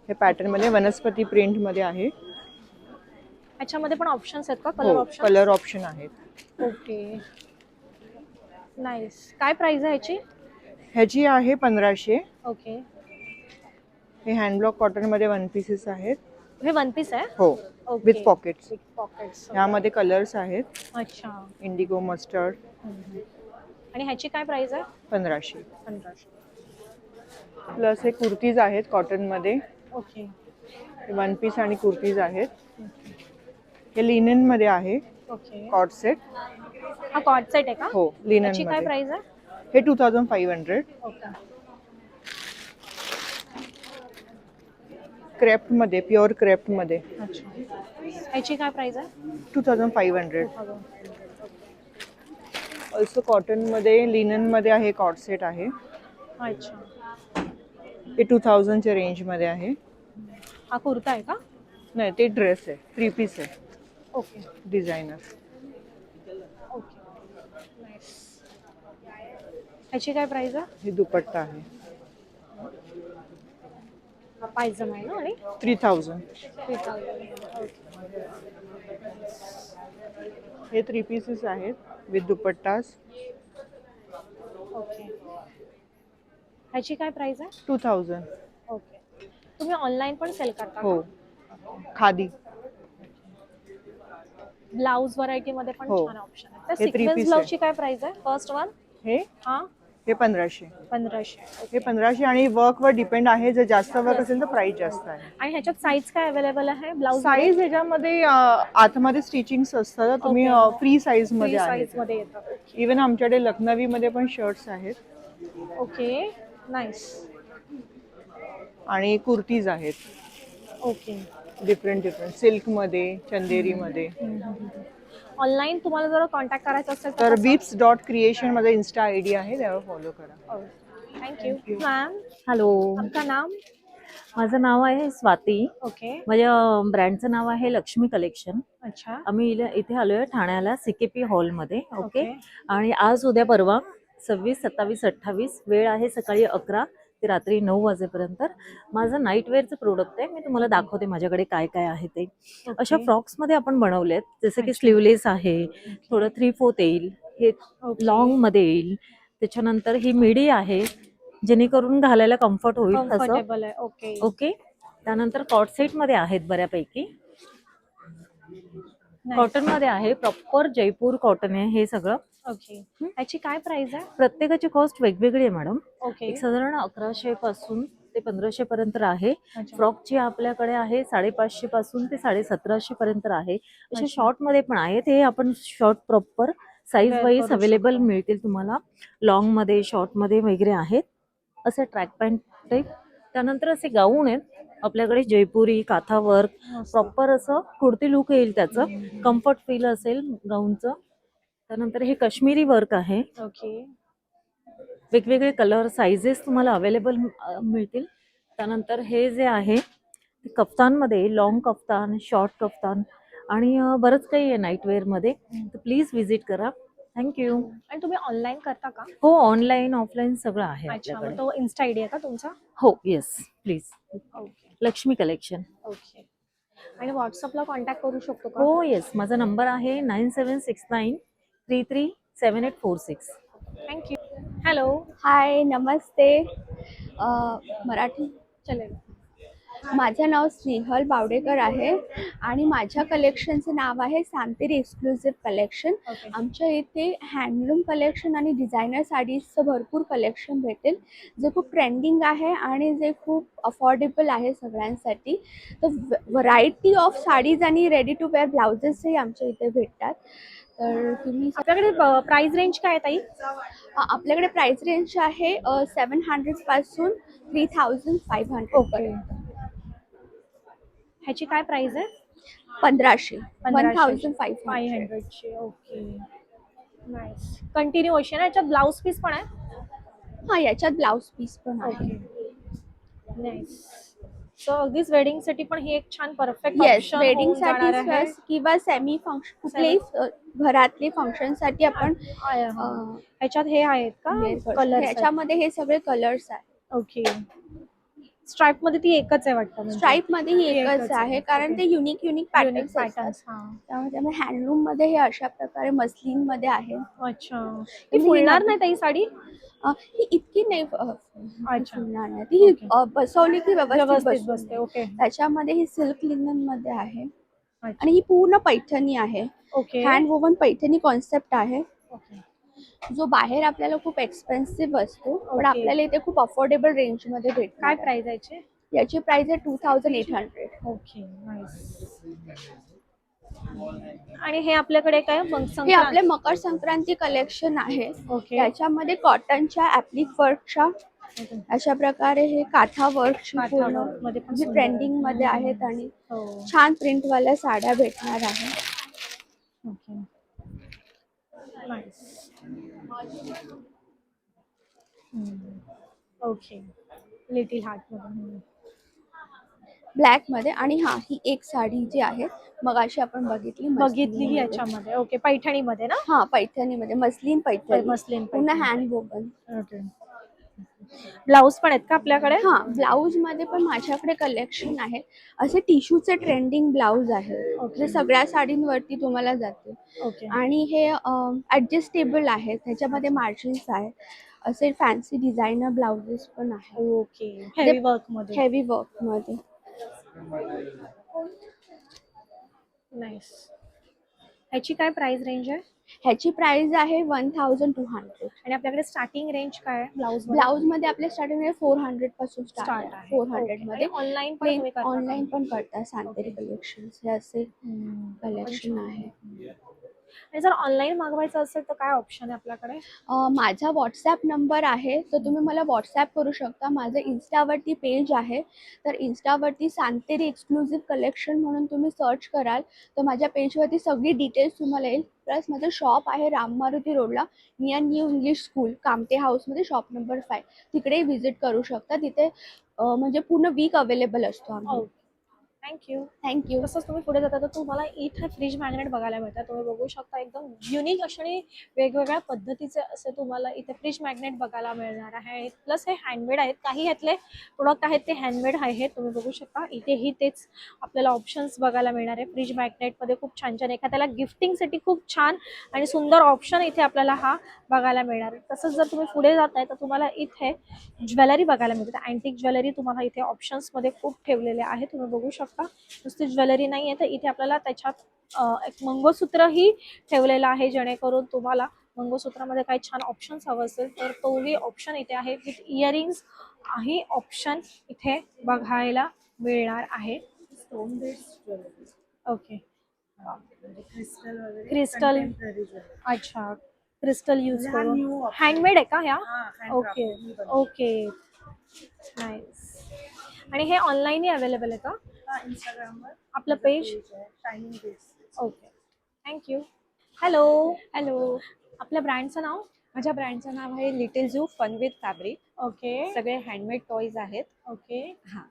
हे पॅटर्नमध्ये वनस्पती प्रिंटमध्ये आहे. ह्याच्यामध्ये पण ऑप्शन्स आहेत का? Colour option? कलर ऑप्शन आहेत. Okay nice. काय प्राइस आहे ह्याची? ह्याची आहे 1500. ओके. हे हँडब्लॉक कॉटनमध्ये 1 पीसेस आहेत. हे 1 पीस आहे? हो, okay. With pockets. With pockets. ह्यामध्ये कलर्स आहेत. अच्छा. Indigo, mustard. आणि ह्याची काय प्राइस आहे? 1500. 1500. प्लस हे कुर्तीज आहेत कॉटनमध्ये. ओके. हे 1 पीस आणि कुर्तीज आहेत. हे लिननमध्ये आहे. ओके. Cot set. हा कॉट सेट आहे का? हो, ह्याची काय लिननमध्ये. प्राइस आहे? हे 2500. ओके. क्रेफ्टमध्ये, प्युअर क्रेफ्टमध्ये. अच्छा. ह्याची काय प्राइस आहे? 2500. ऑल्सो कॉटनमध्ये, लिननमध्ये आहे, कॉट सेट आहे. अच्छा. हे 2000च्या रेंजमध्ये आहे. हा कुर्ता आहे का? नाही, ते ड्रेस आहे, 3 पीस आहे. Okay designer. ओके. नाईस. ह्याची काय प्राइस आहे? हे दुपट्टा आहे. हा पायजमा आहे ना? आणि 3000. 3000. हे 3 पीसेस आहेत विथ दुपट्टास. ओके. ह्याची काय प्राइस आहे? 2000. ओके. तुम्ही ऑनलाईन पण सेल करता? हो, खादी. ब्लाउज व्हरायटी मध्ये पण हो. छान ऑप्शन आहे. तर हे 3 सिक्वेन्स piece ब्लाउजची काय प्राइस आहे? फर्स्ट वन हे हा हे 1500. 1500. हे 1500 आणि वर्कवर डिपेंड आहे. जर जास्त वर्क असेल तर प्राइस जास्त आहे. आणि ह्याच्यात साईज काय अवेलेबल आहे ब्लाउज? साईज ह्याच्यामध्ये आतमध्ये स्टिचिंग्स असतात. तुम्ही फ्री साईज मध्ये साईज आहे. मध्ये येतात. इवन आमच्याकडे लखनवी मध्ये पण शर्ट्स आहेत ओके नाईस. आणि कुर्तीज आहेत. ओके. डिफरंट सिल्कमध्ये, चंदेरीमध्ये. ऑनलाईन तुम्हाला जर कॉन्टॅक्ट करायचं असेल तर कसं? whips.creation मध्ये इन्स्टा आयडी आहे, त्यावर फॉलो करा. थँक्यू. मॅम हॅलो, आपका नाम? माझं नाव आहे स्वाती. ओके. माझ्या ब्रँडचं नाव आहे लक्ष्मी कलेक्शन. अच्छा. आम्ही इथे आलोय ठाण्याला CKP हॉलमध्ये. ओके. ओके. आणि आज उद्या परवा 26, 27, 28 वेळ आहे सकाळी 11 ते रात्री 9 वाजेपर्यंत. माझं नाईटवेअरचं प्रोडक्ट आहे, मी तुम्हाला दाखवते माझ्याकडे काय काय आहे ते. अशा फ्रॉक्समध्ये आपण बनवलेत, जसे की स्लीवलेस आहे, थोडं 3/4 येईल, हे लॉंग मध्ये येईल, त्याच्यानंतर ही मिडी आहे जेणेकरून घालायला कम्फर्ट होईल तसं. कम्फर्टेबल आहे. ओके. ओके. त्यानंतर कॉट सेट मध्ये आहेत बऱ्यापैकी, कॉटन मध्ये आहे, प्रॉपर जयपूर कॉटन आहे हे सगळं. ओके. याची काय प्राइस आहे? प्रत्येकाची कॉस्ट वेगवेगळी आहे मॅडम. ओके. एक साधारण 1100 पासून ते 1500 पर्यंत आहे. अच्छा. फ्रॉकची आपल्याकडे आहे 550 पासून ते 1750 पर्यंत आहे. असे अच्छा. शॉर्ट मध्ये पण आहेत, हे आपण short proper size Wear wise करू अवेलेबल शकतो. मिळतील तुम्हाला. लॉंग मध्ये, शॉर्ट मध्ये वगैरे आहेत. असे ट्रॅक पॅन्ट टाईप. त्यानंतर असे गाऊन आहेत आपल्याकडे, जयपुरी काथा वर्क, प्रॉपर असं कुर्ती लुक येईल त्याचं, कम्फर्ट फील असेल गाऊनचं. त्यानंतर हे काश्मीरी वर्क आहे, ओके. वेगवेगळे कलर साइजेस तुम्हाला अवेलेबल मिळतील. त्यानंतर हे जे आहे ते कफ्तानमध्ये, लॉंग कफ्तान, शॉर्ट कफ्तान आणि बरंच काही आहे नाईटवेअरमध्ये. तर प्लीज व्हिजिट करा. थँक्यू. आणि तुम्ही ऑनलाईन करता का? हो, ऑनलाईन ऑफलाईन सगळं आहे अच्छा. आपल्याकडे. मग तो इन्स्टा आयडी आहे का तुमचा? हो, yes please. Okay. Lakshmi collection. Okay. आणि व्हॉट्सअपला कॉन्टॅक्ट करू शकतो का? हो, येस. माझा नंबर आहे 9769337846. थँक्यू. हॅलो. हाय, नमस्ते. मराठी चलेल. माझं नाव स्नेहल बावडेकर आहे आणि माझ्या कलेक्शनचं नाव आहे सांतेरी एक्सक्लुझिव्ह कलेक्शन. ओके. आमच्या इथे हँडलूम कलेक्शन आणि डिझायनर साडीजचं भरपूर कलेक्शन भेटेल, जे खूप ट्रेंडिंग आहे आणि जे खूप अफोर्डेबल आहे सगळ्यांसाठी. तर व्हरायटी ऑफ साडीज आणि रेडी टू वेअर ब्लाउजेसही आमच्या इथे भेटतात. तर तुम्ही आपल्याकडे प्राइस रेंज काय आहे ताई? आपल्याकडे प्राइस रेंज आहे 700 पासून 3500 ओके. ह्याची काय प्राइस आहे? 1500 1500. 1500. 500 ची. ओके. नाईस. कंटिन्युएशन याच्यात ब्लाउज पीस पण आहे? हा, याच्यात ब्लाउज पीस पण आहे. ओके. नाईस. सो अगदीच वेडिंग साठी पण ही एक छान परफेक्ट येस, ऑप्शन वेडिंग जाणार आहे. साठी किंवा सेमी फंक्शन, कुठलेही घरातले फंक्शन साठी आपण ह्याच्यात हे आहेत का wear करू शकतो. कलर? याच्यामध्ये हे सगळे कलर्स आहेत. ओके. स्ट्राइप मध्ये ती एकच आहे वाटतं म्हणजे? स्ट्राइप मध्ये ही एकच एकच आहे, आहे. कारण ते युनिक युनिक पॅटर्न्स पॅटर्न्स. त्यामुळे हँडलूम मध्ये हे अशा प्रकारे मस्लिन मध्ये आहे. अच्छा. ही फुलणार नाही ताई साडी? ही इतकी नाही अच्छा. फुलणार नाही. ती बसवली की व्यवस्थित व्यवस्थित बसते. बसते. ओके. त्याच्यामध्ये ही सिल्क लिनन मध्ये आहे अच्छा. आणि ही पूर्ण पैठणी आहे. Okay. Hand woven Paithani concept आहे, ओके. जो बाहेर आपल्याला खूप एक्सपेन्सिव्ह असतो, पण ओके. आपल्याला इथे खूप अफोर्डेबल रेंज मध्ये भेटतो. काय प्राइस आहे याची? याची प्राइस आहे 2800. ओके. नाईस. आणि हे आपल्याकडे काय मग हे आपले मकर संक्रांती कलेक्शन आहे. ओके. याच्यामध्ये कॉटनच्या ऍप्लिक वर्कच्या अशा प्रकारे हे काथा वर्कची काथा पूर्ण work मध्ये पण जी सुंदर ट्रेंडिंग मध्ये आहेत आणि हो. छान प्रिंट वाल्या साड्या भेटणार आहे. Okay. Nice. Okay. Little heart मध्ये. ब्लॅक मध्ये. आणि हा, ही एक साडी जी आहे मगाशी आपण बघितली बघितली याच्यामध्ये. ओके. पैठणी मध्ये ना? हा, पैठणी मध्ये, मस्लिन पैठणी, मस्लिन पूर्ण Paithani. Hand woven. Okay. Blouse पण आहेत का आपल्याकडे? हा, ब्लाऊज मध्ये पण माझ्याकडे कलेक्शन आहे. असे टिश्यूचे ट्रेंडिंग ब्लाऊज आहे, जे सगळ्या साडींवरती तुम्हाला जाते. ओके. आणि हे ऍडजस्टेबल आहे, त्याच्यामध्ये मार्जिन्स आहे. असे फॅन्सी डिझायनर ब्लाउजेस पण आहे, ओके. हेवी वर्क मध्ये. हेवी वर्क मध्ये. नाईस. ह्याची काय प्राइस रेंज आहे? ह्याची प्राइस आहे 1200. आणि आपल्याकडे स्टार्टिंग रेंज काय आहे ब्लाउज? ब्लाऊज मध्ये आपल्या स्टार्टिंग 400 पासून स्टार्ट स्टार्ट आहे. आहे. 400 मध्ये. ऑनलाईन पण तुम्ही करता का? ऑनलाईन पण करता. सांतेरी कलेक्शन हे असे कलेक्शन आहे. आणि जर ऑनलाईन मागवायचं असेल तर काय ऑप्शन आहे आपल्याकडे? माझा व्हॉट्सॲप नंबर आहे, तर तुम्ही मला व्हॉट्सॲप करू शकता. माझं इन्स्टावरती पेज आहे, तर इन्स्टावरती सांतेरी एक्सक्लुझिव्ह कलेक्शन म्हणून तुम्ही सर्च कराल तर माझ्या पेजवरती सगळी डिटेल्स तुम्हाला येईल. प्लस माझं शॉप आहे राम मारुती रोडला, नियर न्यू इंग्लिश स्कूल, कामते हाऊसमध्ये, शॉप नंबर 5. तिकडेही व्हिजिट करू शकता. तिथे म्हणजे पूर्ण वीक अवेलेबल असतो आम्ही. थँक्यू. थँक्यू. तसंच तुम्ही पुढे जाता तर तुम्हाला इथे फ्रीज मॅग्नेट बघायला मिळतात. तुम्ही बघू शकता एकदम युनिक असे आणि वेगवेगळ्या पद्धतीचे असे तुम्हाला इथे फ्रीज मॅग्नेट बघायला मिळणार आहे. प्लस हे हँडमेड आहेत. काही ह्यातले प्रोडक्ट आहेत ते हँडमेड आहेत. तुम्ही बघू शकता इथेही तेच आपल्याला ऑप्शन्स बघायला मिळणार आहे. फ्रीज मॅग्नेटमध्ये खूप छान छान एखाद्याला गिफ्टिंगसाठी खूप छान आणि सुंदर ऑप्शन इथे आपल्याला हा बघायला मिळणार आहे. तसंच जर तुम्ही पुढे जाताय तर तुम्हाला इथे ज्वेलरी बघायला मिळते. अँटिक ज्वेलरी तुम्हाला इथे ऑप्शन्समध्ये खूप ठेवलेले आहे. तुम्ही बघू शकता नुसती ज्वेलरी नाही आहे तर इथे आपल्याला त्याच्यात एक मंगळसूत्रही ठेवलेलं आहे, जेणेकरून तुम्हाला मंगळसूत्रामध्ये काही छान ऑप्शन्स हवं असेल तर तोही ऑप्शन इथे आहे. विथ इयरिंग्स ही ऑप्शन इथे बघायला मिळणार आहे. Stone based okay. Crystal crystal, अच्छा, क्रिस्टल यूज करून हँडमेड आहे का ह्या? Okay okay, nice. आणि हे ऑनलाईनही अवेलेबल आहे का? इंस्टाग्रामवर आपलं page? Shining base. Okay, thank you. Hello. Hello, आपल्या ब्रँडचं नाव? माझ्या ब्रँडचं नाव आहे little zoo fun with fabric. Okay सगळे हँडमेड टॉयज आहेत. ओके. हां.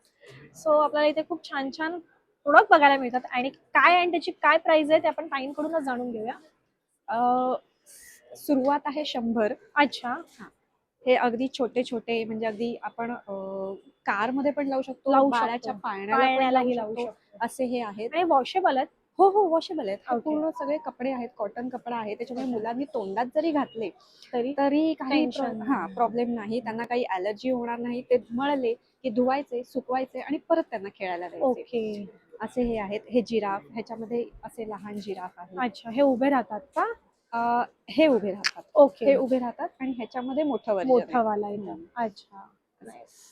सो आपल्याला इथे खूप छान छान प्रोडक्ट बघायला मिळतात. आणि काय आणि त्याची काय प्राइस आहे ते आपण ताईंकडूनच जाणून घेऊया. सुरुवात आहे 100. अच्छा. हे अगदी छोटे छोटे, म्हणजे अगदी आपण कारमध्ये पण लावू शकतो, लावू बाळाच्या शकतो. पाळण्यालाही पाळण्यालाही लावू लावू शकतो. असे हे आहेत. आणि वॉशेबल आहेत? हो, वॉशेबल आहेत. हे Okay. पूर्ण सगळे कपडे आहेत, कॉटन कपडा आहे. त्याच्यामुळे मुलांनी तोंडात जरी घातले तरी तरी काही Tension नाही. प्रॉब्लेम नाही. त्यांना काही ॲलर्जी होणार नाही. ते मळले की धुवायचे, सुकवायचे आणि परत त्यांना खेळायला द्यायचे. ओके. असे हे आहेत. हे जिराफ, ह्याच्यामध्ये असे लहान जिराफ आहेत. अच्छा, हे उभे राहतात का? हे उभे राहतात. ओके. हे उभे राहतात आणि ह्याच्यामध्ये मोठं वर्जन आहे. मोठं वाला येतं. अच्छा, नाईस.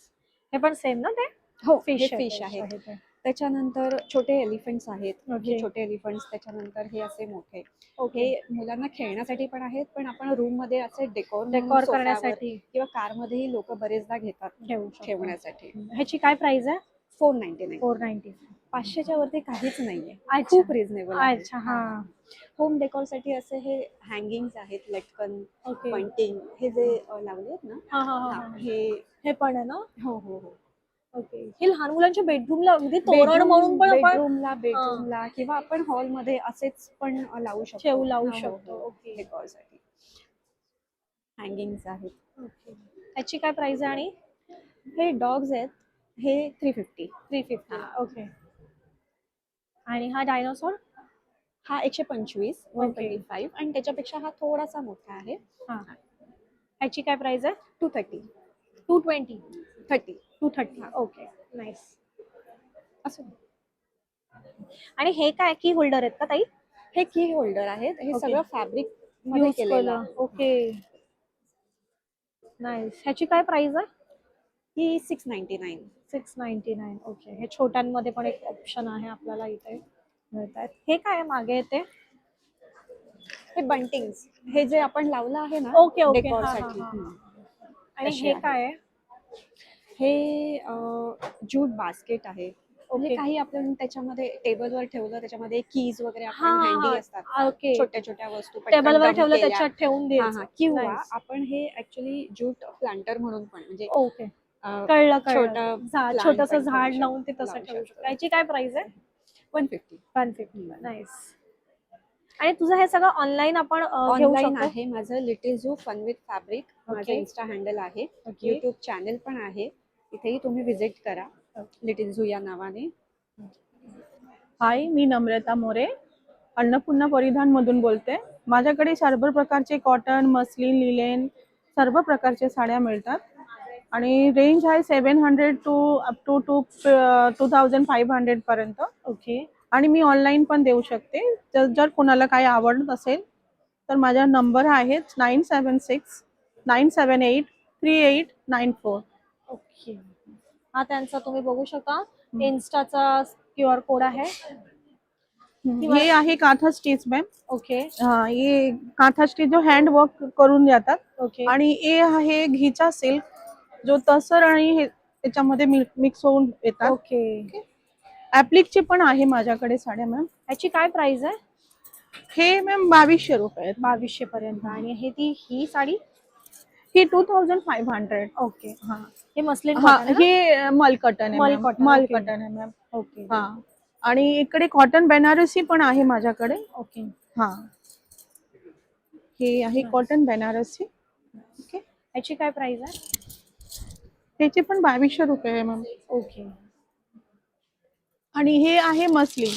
हे पण सेम ना ते? हो, फिश फिश आहेत. त्याच्यानंतर छोटे एलिफंट्स आहेत. Okay. हे छोटे एलिफंट्स, त्याच्यानंतर हे असे मोठे. ओके. हे मुलांना खेळण्यासाठी पण आहेत, पण आपण रूम मध्ये असे डेकोर करण्यासाठी किंवा कारमध्येही लोक बरेचदा घेतात ठेवू शकतो. ठेवण्यासाठी. ह्याची काय प्राइस आहे? 499. 490. 500च्या वरती काहीच नाहीये. अच्छा. खूप रिझनेबल आहे. अच्छा, हा. होम डेकोर साठी असे हे हँगिंग्स आहेत, लटकन, ओके. पॉइंटिंग, हे जे लावले आहेत ना, हा हा हा. हे पण आहे ना? हो. ओके. हे लहान मुलांच्या बेडरूमला अगदी तोरण म्हणून पण आपण बेडरूमला किंवा आपण हॉलमध्ये असेच पण लावू शकतो. लावू शकतो. ओके. डेकोरसाठी हँगिंग्स आहेत. ओके. ह्याची काय प्राइस आहे? आणि हे डॉग्स आहेत. हे 350. 350. ओके. आणि हा डायनोसॉर? हा 125, 125 आणि त्याच्यापेक्षा हा थोडासा मोठा आहे. हा. ह्याची काय प्राइस आहे? 230. 220. 30. 230. Okay, nice. असं. आणि हे काय की होल्डर आहेत का ताई? हे की होल्डर आहेत. हे Okay. सगळं फॅब्रिक मध्ये यूज केलेलं केलं. आहे. Okay, nice. ह्याची काय प्राइस आहे? ही 699. 699. ओके. हे छोट्यांमध्ये पण एक ऑप्शन आहे आपल्याला इथे मिळत आहेत. हे काय मागे येते? हे बंटिंग्स, हे जे आपण लावलं आहे ना ओके ओके. डेकोरसाठी. आणि तशी हे आहे. काय आहे? हे ज्यूट बास्केट आहे. म्हणजे ओके. काही आपण त्याच्यामध्ये टेबलवर ठेवलं, त्याच्यामध्ये कीज वगैरे हा, आपण हा, हँडी हा. असतात, ओके. छोट्या छोट्या वस्तू पटकन टेबलवर dump ठेवलं केल्या. त्याच्यात ठेवून हा, द्यायचं. किंवा Nice. आपण हे ऍक्च्युली ज्यूट प्लांटर म्हणून पण, म्हणजे ओके, कळलं. छोटं plant छोटस पण झाड ठेवू लावून ते शकतो. तसं लावू ठेवू शकतो. शकतो. याची काय प्राइस आहे? 150. 150. नाईस. आणि तुझं हे सगळं ऑनलाईन आपण घेऊ ऑनलाईन शकतो? आहे. माझं little zoo fun with fabric माझं Okay. इन्स्टा हँडल आहे. Okay. युट्यूब चॅनल पण आहे. इथेही तुम्ही विजिट करा लिटिल झू या नावाने. हाय, मी नम्रता मोरे अन्नपूर्णा परिधानमधून बोलते. माझ्याकडे सर्व प्रकारचे कॉटन, मस्लिन, लिलेन सर्व प्रकारच्या साड्या मिळतात आणि रेंज आहे 700 टू अप टू 2500 पर्यंत. ओके. आणि मी ऑनलाईन पण देऊ शकते. जर कोणाला काही आवडत असेल तर माझा नंबर आहे 9769783894. ओके. हा, त्यांचा तुम्ही बघू शकता. इन्स्टाचा QR कोड आहे. आणि ह्याची काय प्राइस आहे? 490. 490. नाईस. आणि ह्याची काय प्राइस आहे? 490. ओके. आणि तुझं हे सगळं ऑनलाईन आपण घेऊ शकतो? 490. हे आहे काथा स्टिच मॅम. ओके हा, ये काथा स्टिच जो हँड वर्क करून जातात. ओके आणि हे आहे घीचा सिल्क जो तसर आणि हे त्याच्यामध्ये मिक्स होऊन येतात. ओके. ऍप्लिकची पण आहे माझ्याकडे साड्या मॅम. याची काय प्राइस आहे? हे मॅम 2200 रुपये आहेत. 2200 पर्यंत. आणि ही साडी? ही 2500. ओके. हा हे मस्लिन हा, कॉटन आहे ना? हे मल कॉटन आहे मल मॅम. कॉटन, मल ओके. कॉटन आहे मॅम. ओके हा, आणि इकडे कॉटन बनारसी पण आहे माझ्याकडे. ओके. हा, हे आहे कॉटन बनारसी. ओके, याची काय प्राइस आहे? त्याचे पण 2200 रुपये आहे मॅम. ओके. आणि हे आहे मसलिन,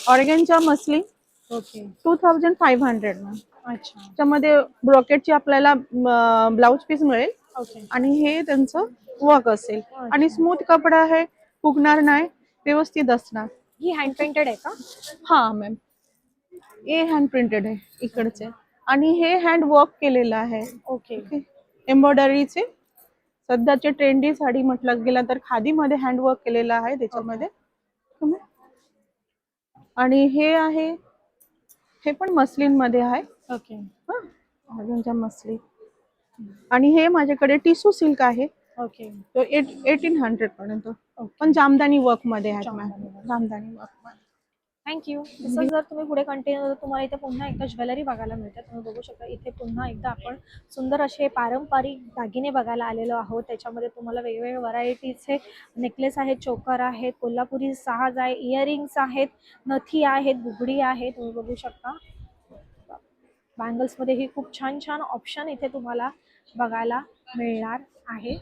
ऑर्गेनचा मसलिन. ओके. 2500 मॅम. अच्छा. त्यामध्ये ब्रॉकेटची आपल्याला ब्लाउज पीस मिळेल ओके. आणि हे त्यांचं वर्क असेल आणि स्मूथ कपडा आहे, फुगणार नाही, व्यवस्थित असणार. ही हँड पेंटेड आहे का? हा मॅम, हे हँड प्रिंटेड आहे इकडचे आणि हे हँड वर्क केलेलं आहे. ओके. एम्ब्रॉयडरीचे सध्याचे ट्रेंडी साडी म्हटलं गेलं तर खादीमध्ये हँड वर्क केलेलं आहे त्याच्यामध्ये. आणि हे आहे, हे पण मस्लिन मध्ये आहे. ओके. Organza muslin. आणि हे माझ्याकडे टिश्यू सिल्क आहे. ओके. तो 1800 पर्यंत, पण जामदानी वर्क मध्ये आहे मॅम. जामदानी वर्क मध्ये. थँक्यू. तसं जर तुम्ही पुढे कंटिन्यू, तुम्हाला इथे पुन्हा एकदा ज्वेलरी बघायला मिळते. तुम्ही बघू शकता इथे पुन्हा एकदा आपण सुंदर असे पारंपरिक दागिने बघायला आलेलो आहोत. त्याच्यामध्ये तुम्हाला वेगवेगळ्या व्हरायटीचे नेकलेस आहेत, चोकर आहेत, कोल्हापुरी साज आहे, इयरिंग्स आहेत, नथी आहेत, बुगडी आहे. तुम्ही बघू शकता बँगल्समध्येही खूप छान छान ऑप्शन इथे तुम्हाला बघायला मिळणार आहे.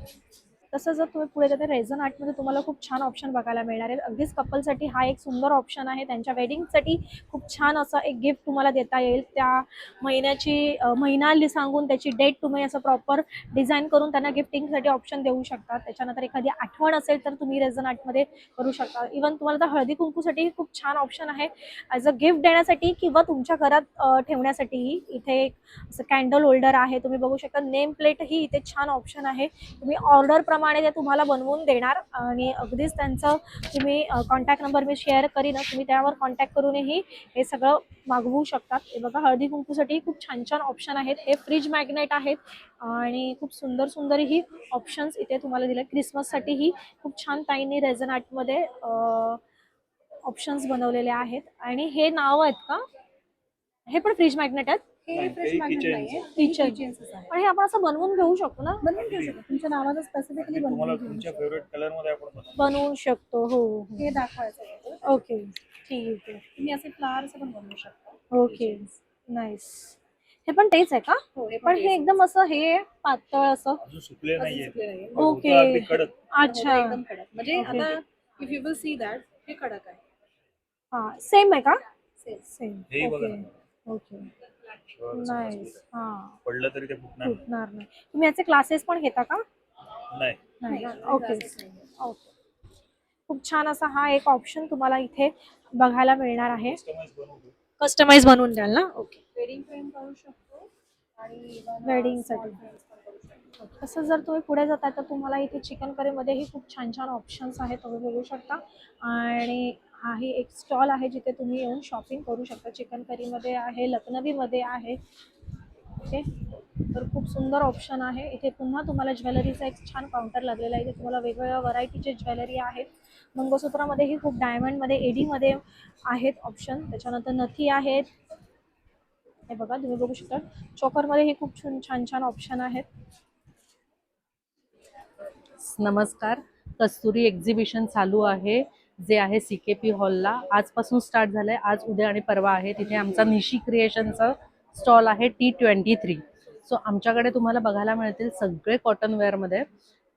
तसं जर तुम्ही पुढे जाते रेझन आर्टमध्ये तुम्हाला खूप छान ऑप्शन बघायला मिळणार आहेत. अगदीच कपलसाठी हा एक सुंदर ऑप्शन आहे. त्यांच्या वेडिंगसाठी खूप छान असं एक गिफ्ट तुम्हाला देता येईल. त्या महिन्याची महिना सांगून त्याची डेट तुम्ही असं प्रॉपर डिझाईन करून त्यांना गिफ्टिंगसाठी ऑप्शन देऊ शकता. त्याच्यानंतर एखादी आठवण असेल तर तुम्ही रेझन आर्टमध्ये करू शकता. इव्हन तुम्हाला तर हळदी कुंकूसाठी खूप छान ऑप्शन आहे ॲज अ गिफ्ट देण्यासाठी किंवा तुमच्या घरात ठेवण्यासाठीही. इथे एक असं कॅन्डल होल्डर आहे, तुम्ही बघू शकता. नेम प्लेटही इथे छान ऑप्शन आहे. तुम्ही ऑर्डर प्रमाणे ते तुम्हाला बनवून देणार आणि अगदीच त्यांचं तुम्ही कॉन्टॅक्ट नंबर मी शेअर करीन, तुम्ही त्यावर कॉन्टॅक्ट करूनही हे सगळं मागवू शकतात. हे बघा हळदी कुंकूसाठी खूप छान छान ऑप्शन आहेत. हे फ्रीज मॅग्नेट आहेत आणि खूप सुंदर सुंदर ही ऑप्शन्स इथे तुम्हाला दिले. क्रिसमससाठीही खूप छान ताईंनी रेझन आर्टमध्ये ऑप्शन्स बनवलेले आहेत. आणि हे नाव आहेत का? हे पण फ्रीज मॅग्नेट आहेत. किचन. पण हे आपण असं बनवून घेऊ शकतो ना? बनवून घेऊ शकतो, तुमच्या नावाचं स्पेसिफिकली बनवू शकतो. हो. हे दाखवायचं. ओके, ठीक आहे. तुम्ही असे फ्लावर्स पण बनवू शकता. Okay, nice. हे पण तेच आहे का? पण हे एकदम असं हे पातळ असं. ओके, अच्छा. एकदम कडक, म्हणजे आता if you will see that हे कडक आहे. हा, सेम आहे का? सेम. Okay okay, nice. हा, पडलं तरी ते फुटणार फुटणार नाही. तुम्ही याचे क्लासेस पण घेता का? नाही. नाही. Okay okay. खूप छान असा हा एक ऑप्शन तुम्हाला इथे बघायला मिळणार आहे. कस्टमाइज बनवून द्याल ना? ओके. वेडिंग फ्रेम करू शकतो आणि वेडिंगसाठी. तसं जर तुम्ही पुढे जाता तर तुम्हाला इथे चिकन करीमध्येही खूप छान छान ऑप्शन्स आहेत, तुम्ही बघू शकता. आणि हाही एक स्टॉल आहे जिथे तुम्ही येऊन शॉपिंग करू शकता. चिकन करीमध्ये आहे, लखनवीमध्ये आहे. ओके, तर खूप सुंदर ऑप्शन आहे. इथे पुन्हा तुम्हाला ज्वेलरीचा एक छान काउंटर लागलेला आहे. इथे तुम्हाला वेगवेगळ्या व्हरायटीचे ज्वेलरी आहेत. मंगळसूत्रामध्येही खूप डायमंडमध्ये, एडीमध्ये आहेत ऑप्शन. त्याच्यानंतर नथी आहेत. हे बघा तुम्ही बघू शकता. चोकरमध्येही खूप छान छान ऑप्शन आहेत. नमस्कार. कस्तुरी एक्झिबिशन चालू आहे, जे आहे CKP हॉलला. आजपासून स्टार्ट झालंय. आज, उद्या आणि परवा आहे. तिथे आमचा निशी क्रिएशनचा स्टॉल आहे T23. सो आमच्याकडे तुम्हाला बघायला मिळतील सगळे कॉटन वेअरमध्ये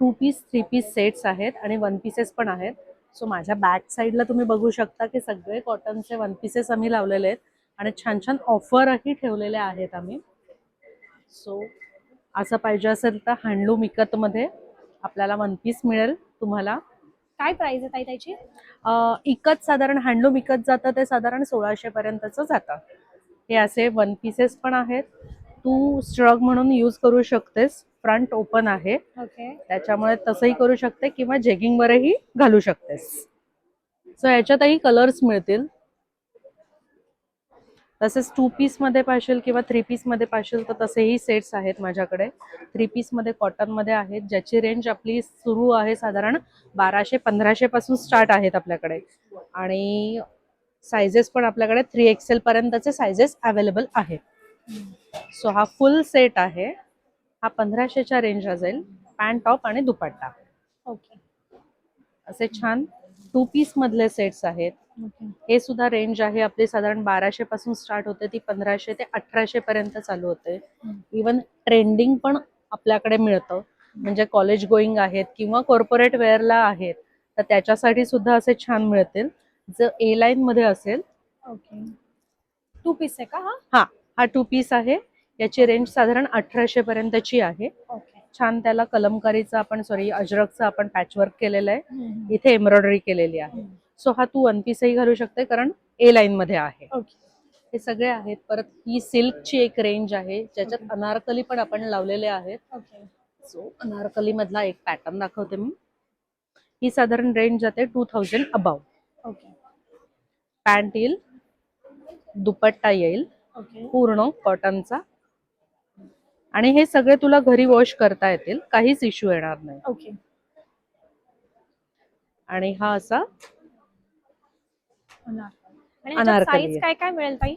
2 पीस 3 पीस सेट्स आहेत आणि 1 पीसेस पण आहेत. सो माझ्या बॅक साईडला तुम्ही बघू शकता की सगळे कॉटनचे 1 पीसेस आम्ही लावलेले आहेत आणि छान छान ऑफरही ठेवलेल्या आहेत आम्ही. सो असं पाहिजे असेल तर हँडलूम इकतमध्ये आपल्याला 1 पीस मिळेल तुम्हाला. काय प्राइस आहे ताई त्याची? इकत साधारण हँडलूम इकत जातं ते साधारण 1600 पर्यंतचं जातं. हे असे 1 पीसेस पण आहेत. तू स्ट्रग म्हणून यूज करू शकतेस. फ्रंट ओपन आहे, ओके. त्याच्यामुळे तसंही करू शकते किंवा जेगिंगवरही घालू शकतेस. सो याच्यातही कलर्स मिळतील. तसेच 2 पीसमध्ये पाहिजे किंवा 3 पीसमध्ये पाहिजे तर तसेही सेट्स आहेत माझ्याकडे. 3 पीसमध्ये कॉटनमध्ये आहेत, ज्याची रेंज आपली सुरू आहे साधारण 1200-1500 पासून स्टार्ट आहेत आपल्याकडे. आणि सायझेस पण आपल्याकडे 3XL पर्यंतचे सायझेस अवेलेबल आहेत. सो हा फुल सेट आहे. हा 1500च्या रेंजला जाईल. पॅन्ट टॉप आणि दुपट्टा ओके. असे छान 2 पीस मधले सेट्स आहेत. हे सुद्धा रेंज आहे आपली साधारण 1200 पासून स्टार्ट होते, ती 1500 ते 1800 पर्यंत चालू होते. इवन ट्रेंडिंग पण आपल्याकडे मिळतं, म्हणजे कॉलेज गोईंग आहेत किंवा कॉर्पोरेट वेअरला आहेत तर त्याच्यासाठी सुद्धा असे छान मिळतील. जर ए लाईन मध्ये असेल. ओके. 2 पीस आहे का हा? हा 2 पीस आहे. याची रेंज साधारण 1800 पर्यंतची आहे. ओके. छान त्याला कलमकारीचं अजरकचं आपण पॅचवर्क केलेलं आहे. इथे एम्ब्रॉयडरी केलेली आहे. सो हा तू 1 पीसही घालू शकते कारण ए लाईन मध्ये आहे. ओके. हे सगळे आहेत. परत ही सिल्कची एक रेंज आहे ज्याच्यात अनारकली पण आपण लावलेले आहेत. ओके. सो अनारकली मधला एक पॅटर्न दाखवते मी. ही साधारण रेंज जाते 2000 अबाव. ओके. पॅन्ट येईल, दुपट्टा येईल ओके. पूर्ण कॉटनचा. आणि हे सगळे तुला घरी वॉश करता येतील, काहीच इश्यू येणार नाही. ओके. आणि हा असा आणि अनारकली साईज आहे. काय काय मिळेल ताई?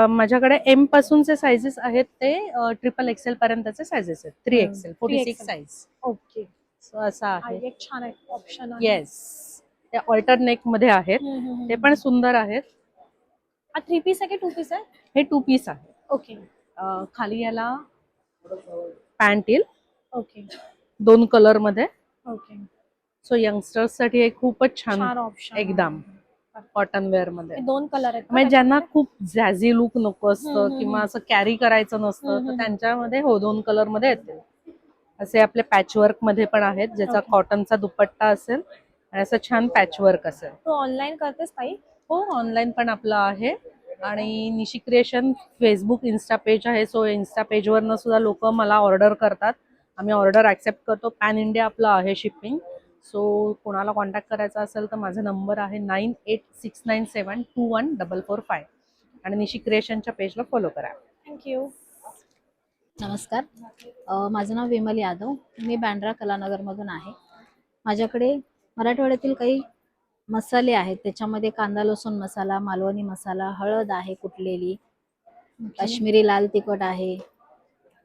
माझ्याकडे एम पासूनचे सायझेस आहेत ते XXL पर्यंतचे सायझेस आहेत. 3XL 46 3XL. Size. Okay. So असा हा आहे. एक छान ऑप्शन आहे. येस, ते ऑल्टरनेक मध्ये आहेत. ते पण सुंदर आहेत. हा 3 पीस आहे की 2 पीस आहे? हे 2 पीस आहे. ओके. खाली याला पॅन्ट येईल ओके. 2 कलर मध्ये. ओके. सो यंगस्टर्स साठी हे खूपच छान छान ऑप्शन एकदम कॉटन वेअर मध्ये. 2 कलर आहेत का म्हणजे ज्यांना त्याच्यामध्ये? खूप झॅझी लुक नको असतं किंवा असं कॅरी करायचं नसतं तर त्यांच्यामध्ये 2 कलर मध्ये येते. असे आपले पॅचवर्क मध्ये पण आहेत ज्याचा कॉटनचा दुपट्टा असेल आणि असं छान पॅचवर्क असेल. तू ऑनलाईन करतेस ताई? हो, ऑनलाईन पण आपलं आहे. आणि निशी क्रिएशन फेसबुक इन्स्टा पेज आहे. सो इन्स्टा पेजवरनं सुद्धा लोक मला ऑर्डर करतात. आम्ही ऑर्डर ऍक्सेप्ट करतो. पॅन इंडिया आपलं आहे शिपिंग. सो कोणाला कॉन्टॅक्ट करायचा असेल तर माझा नंबर आहे 9869721445 आणि निशी क्रिएशनच्या पेजला फॉलो करा. थँक्यू. नमस्कार, माझं नाव विमल यादव. मी बँड्रा कलानगरमधून आहे. माझ्याकडे मराठवाड्यातील काही मसाले आहेत. त्याच्यामध्ये कांदा लसूण मसाला, मालवणी मसाला, हळद आहे कुटलेली, काश्मीरी लाल तिखट आहे,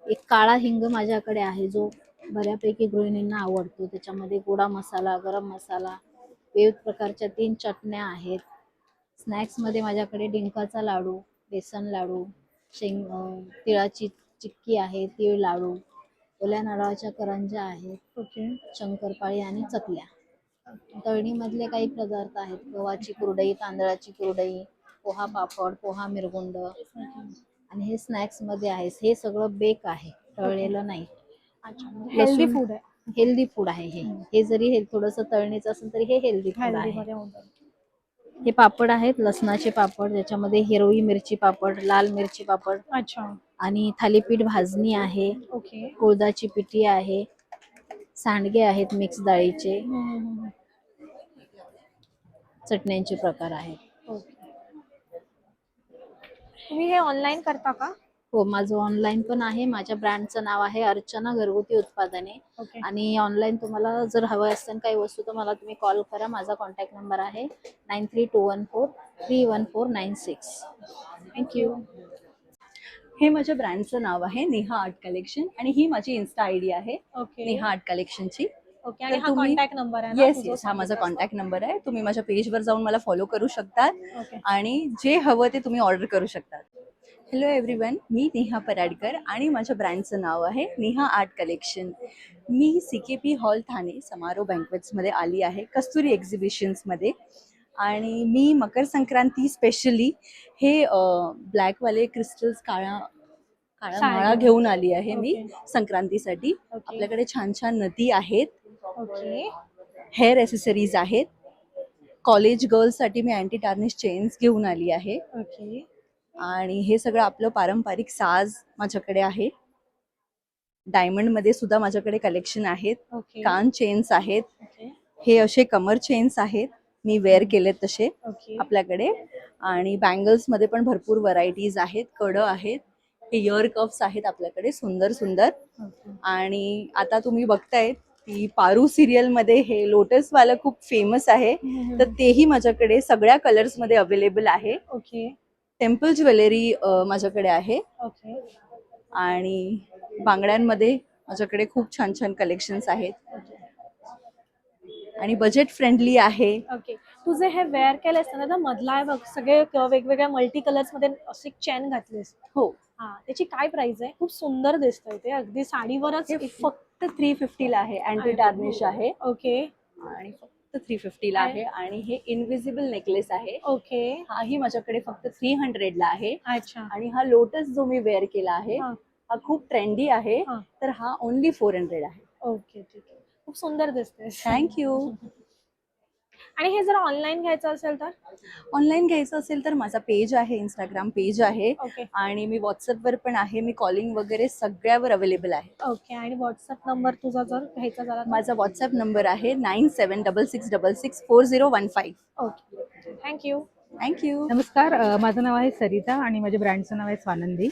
एक काळा हिंग माझ्याकडे आहे जो बऱ्यापैकी गृहिणींना आवडतो. त्याच्यामध्ये गोडा मसाला, गरम मसाला, विविध प्रकारच्या 3 चटण्या आहेत. स्नॅक्समध्ये माझ्याकडे डिंकाचा लाडू, बेसन लाडू, तिळाची चिक्की आहे, तीळ लाडू, ओल्या नारळाच्या करंज्या आहेत, शंकरपाळी आणि चकल्या. तळणीमधले काही पदार्थ आहेत. गव्हाची कुरडई, तांदळाची कुरडई, पोहा पापड, पोहा मिरगुंड आणि हे स्नॅक्स मध्ये आहे. हे सगळं बेक आहे, तळलेलं नाही. हेल्दी फूड आहे. हेल्दी फूड आहे हे जरी थोडंसं तळणीचं असेल तरी हे हेल्दी फूड आहे. हे पापड आहेत, लसणाचे पापड, ज्याच्यामध्ये हिरवी मिरची पापड, लाल मिरची पापड आणि थालीपीठ भाजणी आहे. ओके. कुळदाची पिठी आहे, सांडगे आहेत मिक्स डाळीचे, चटण्यांचे प्रकार आहेत. तुम्ही हे ऑनलाईन करता का? हो, माझं ऑनलाईन पण आहे. माझ्या ब्रँडचं नाव आहे अर्चना घरगुती उत्पादने. आणि ऑनलाईन तुम्हाला जर हवं असेल काही वस्तू तर मला तुम्ही कॉल करा. माझा कॉन्टॅक्ट नंबर आहे 9321431496. थँक्यू. हे माझ्या ब्रँडचं नाव आहे नेहा आर्ट कलेक्शन आणि ही माझी इन्स्टा आयडी आहे नेहा आर्ट कलेक्शनची. ओके. आणि हा कॉन्टॅक्ट नंबर आहे ना? येस, हा माझा कॉन्टॅक्ट नंबर आहे. तुम्ही माझ्या पेजवर जाऊन मला फॉलो करू शकतात आणि जे हवं ते तुम्ही ऑर्डर करू शकतात. हॅलो एव्हरीवन, मी नेहा पराडकर आणि माझ्या ब्रँडचं नाव आहे नेहा आर्ट कलेक्शन. मी CKP हॉल ठाणे समारोह बँक्वेट्समध्ये आली आहे, कस्तुरी एक्झिबिशन्समध्ये. आणि मी मकर संक्रांती स्पेशली हे ब्लॅकवाले क्रिस्टल्स काळा माळा घेऊन आली आहे मी संक्रांतीसाठी. आपल्याकडे छान छान नदी आहेत, हेअर ॲसेसरीज आहेत. कॉलेज गर्ल्ससाठी मी अँटी टार्निश चेन्स घेऊन आली आहे. आणि हे सगळं आपलं पारंपरिक साज माझ्याकडे आहे. डायमंड मध्ये सुद्धा माझ्याकडे कलेक्शन आहेत. कान चेन्स आहेत, हे असे कमर चेन्स आहेत, मी वेअर केलेत तसे आपल्याकडे. आणि बँगल्समध्ये पण भरपूर व्हरायटीज आहेत, कडं आहेत, इयर कप्स आहेत आपल्याकडे सुंदर सुंदर. आणि आता तुम्ही बघतायत की पारू सिरियल मध्ये हे लोटस वाला खूप फेमस आहे, तर तेही माझ्याकडे सगळ्या कलर्स मध्ये अवेलेबल आहे. ओके टेम्पल ज्वेलरी माझ्याकडे आहे. ओके आणि बांगड्यांमध्ये माझ्याकडे खूप छान छान कलेक्शन्स आहेत आणि बजेट फ्रेंडली आहे. ओके. तुझे हे वेअर केले असताना ना मधला आहे बघ सगळे वेगवेगळ्या मल्टी कलर्स मध्ये अशी चेन घातलीस. हो, हा त्याची काय प्राइस आहे? खूप सुंदर दिसतंय ते अगदी साडीवरच. हे फक्त 350 ला आहे. अँटी टार्निश आहे ओके आणि फक्त 350 ला आहे. आणि हे इनविजिबल नेकलेस आहे. ओके. हाही माझ्याकडे फक्त 300 ला आहे. अच्छा. आणि हा लोटस जो मी वेअर केला आहे हा. हा खूप ट्रेंडी आहे, हा. तर हा ओनली 400 आहे. ओके ठीक आहे. खूप सुंदर दिसते. थँक्यू. आणि हे जर ऑनलाईन घ्यायचं असेल तर? ऑनलाईन घ्यायचं असेल तर माझा पेज आहे, इंस्टाग्राम पेज आहे ओके आणि मी व्हॉट्सअपवर पण आहे. मी कॉलिंग वगैरे सगळ्यावर अवेलेबल आहे. ओके. आणि व्हॉट्सअप नंबर तुझा जर घ्यायचा झाला तर? माझा व्हॉट्सअप नंबर आहे 9766664015. Okay thank you. थँक्यू. नमस्कार, माझं नाव आहे सरिता आणि माझ्या ब्रँडचं नाव आहे स्वानंदी.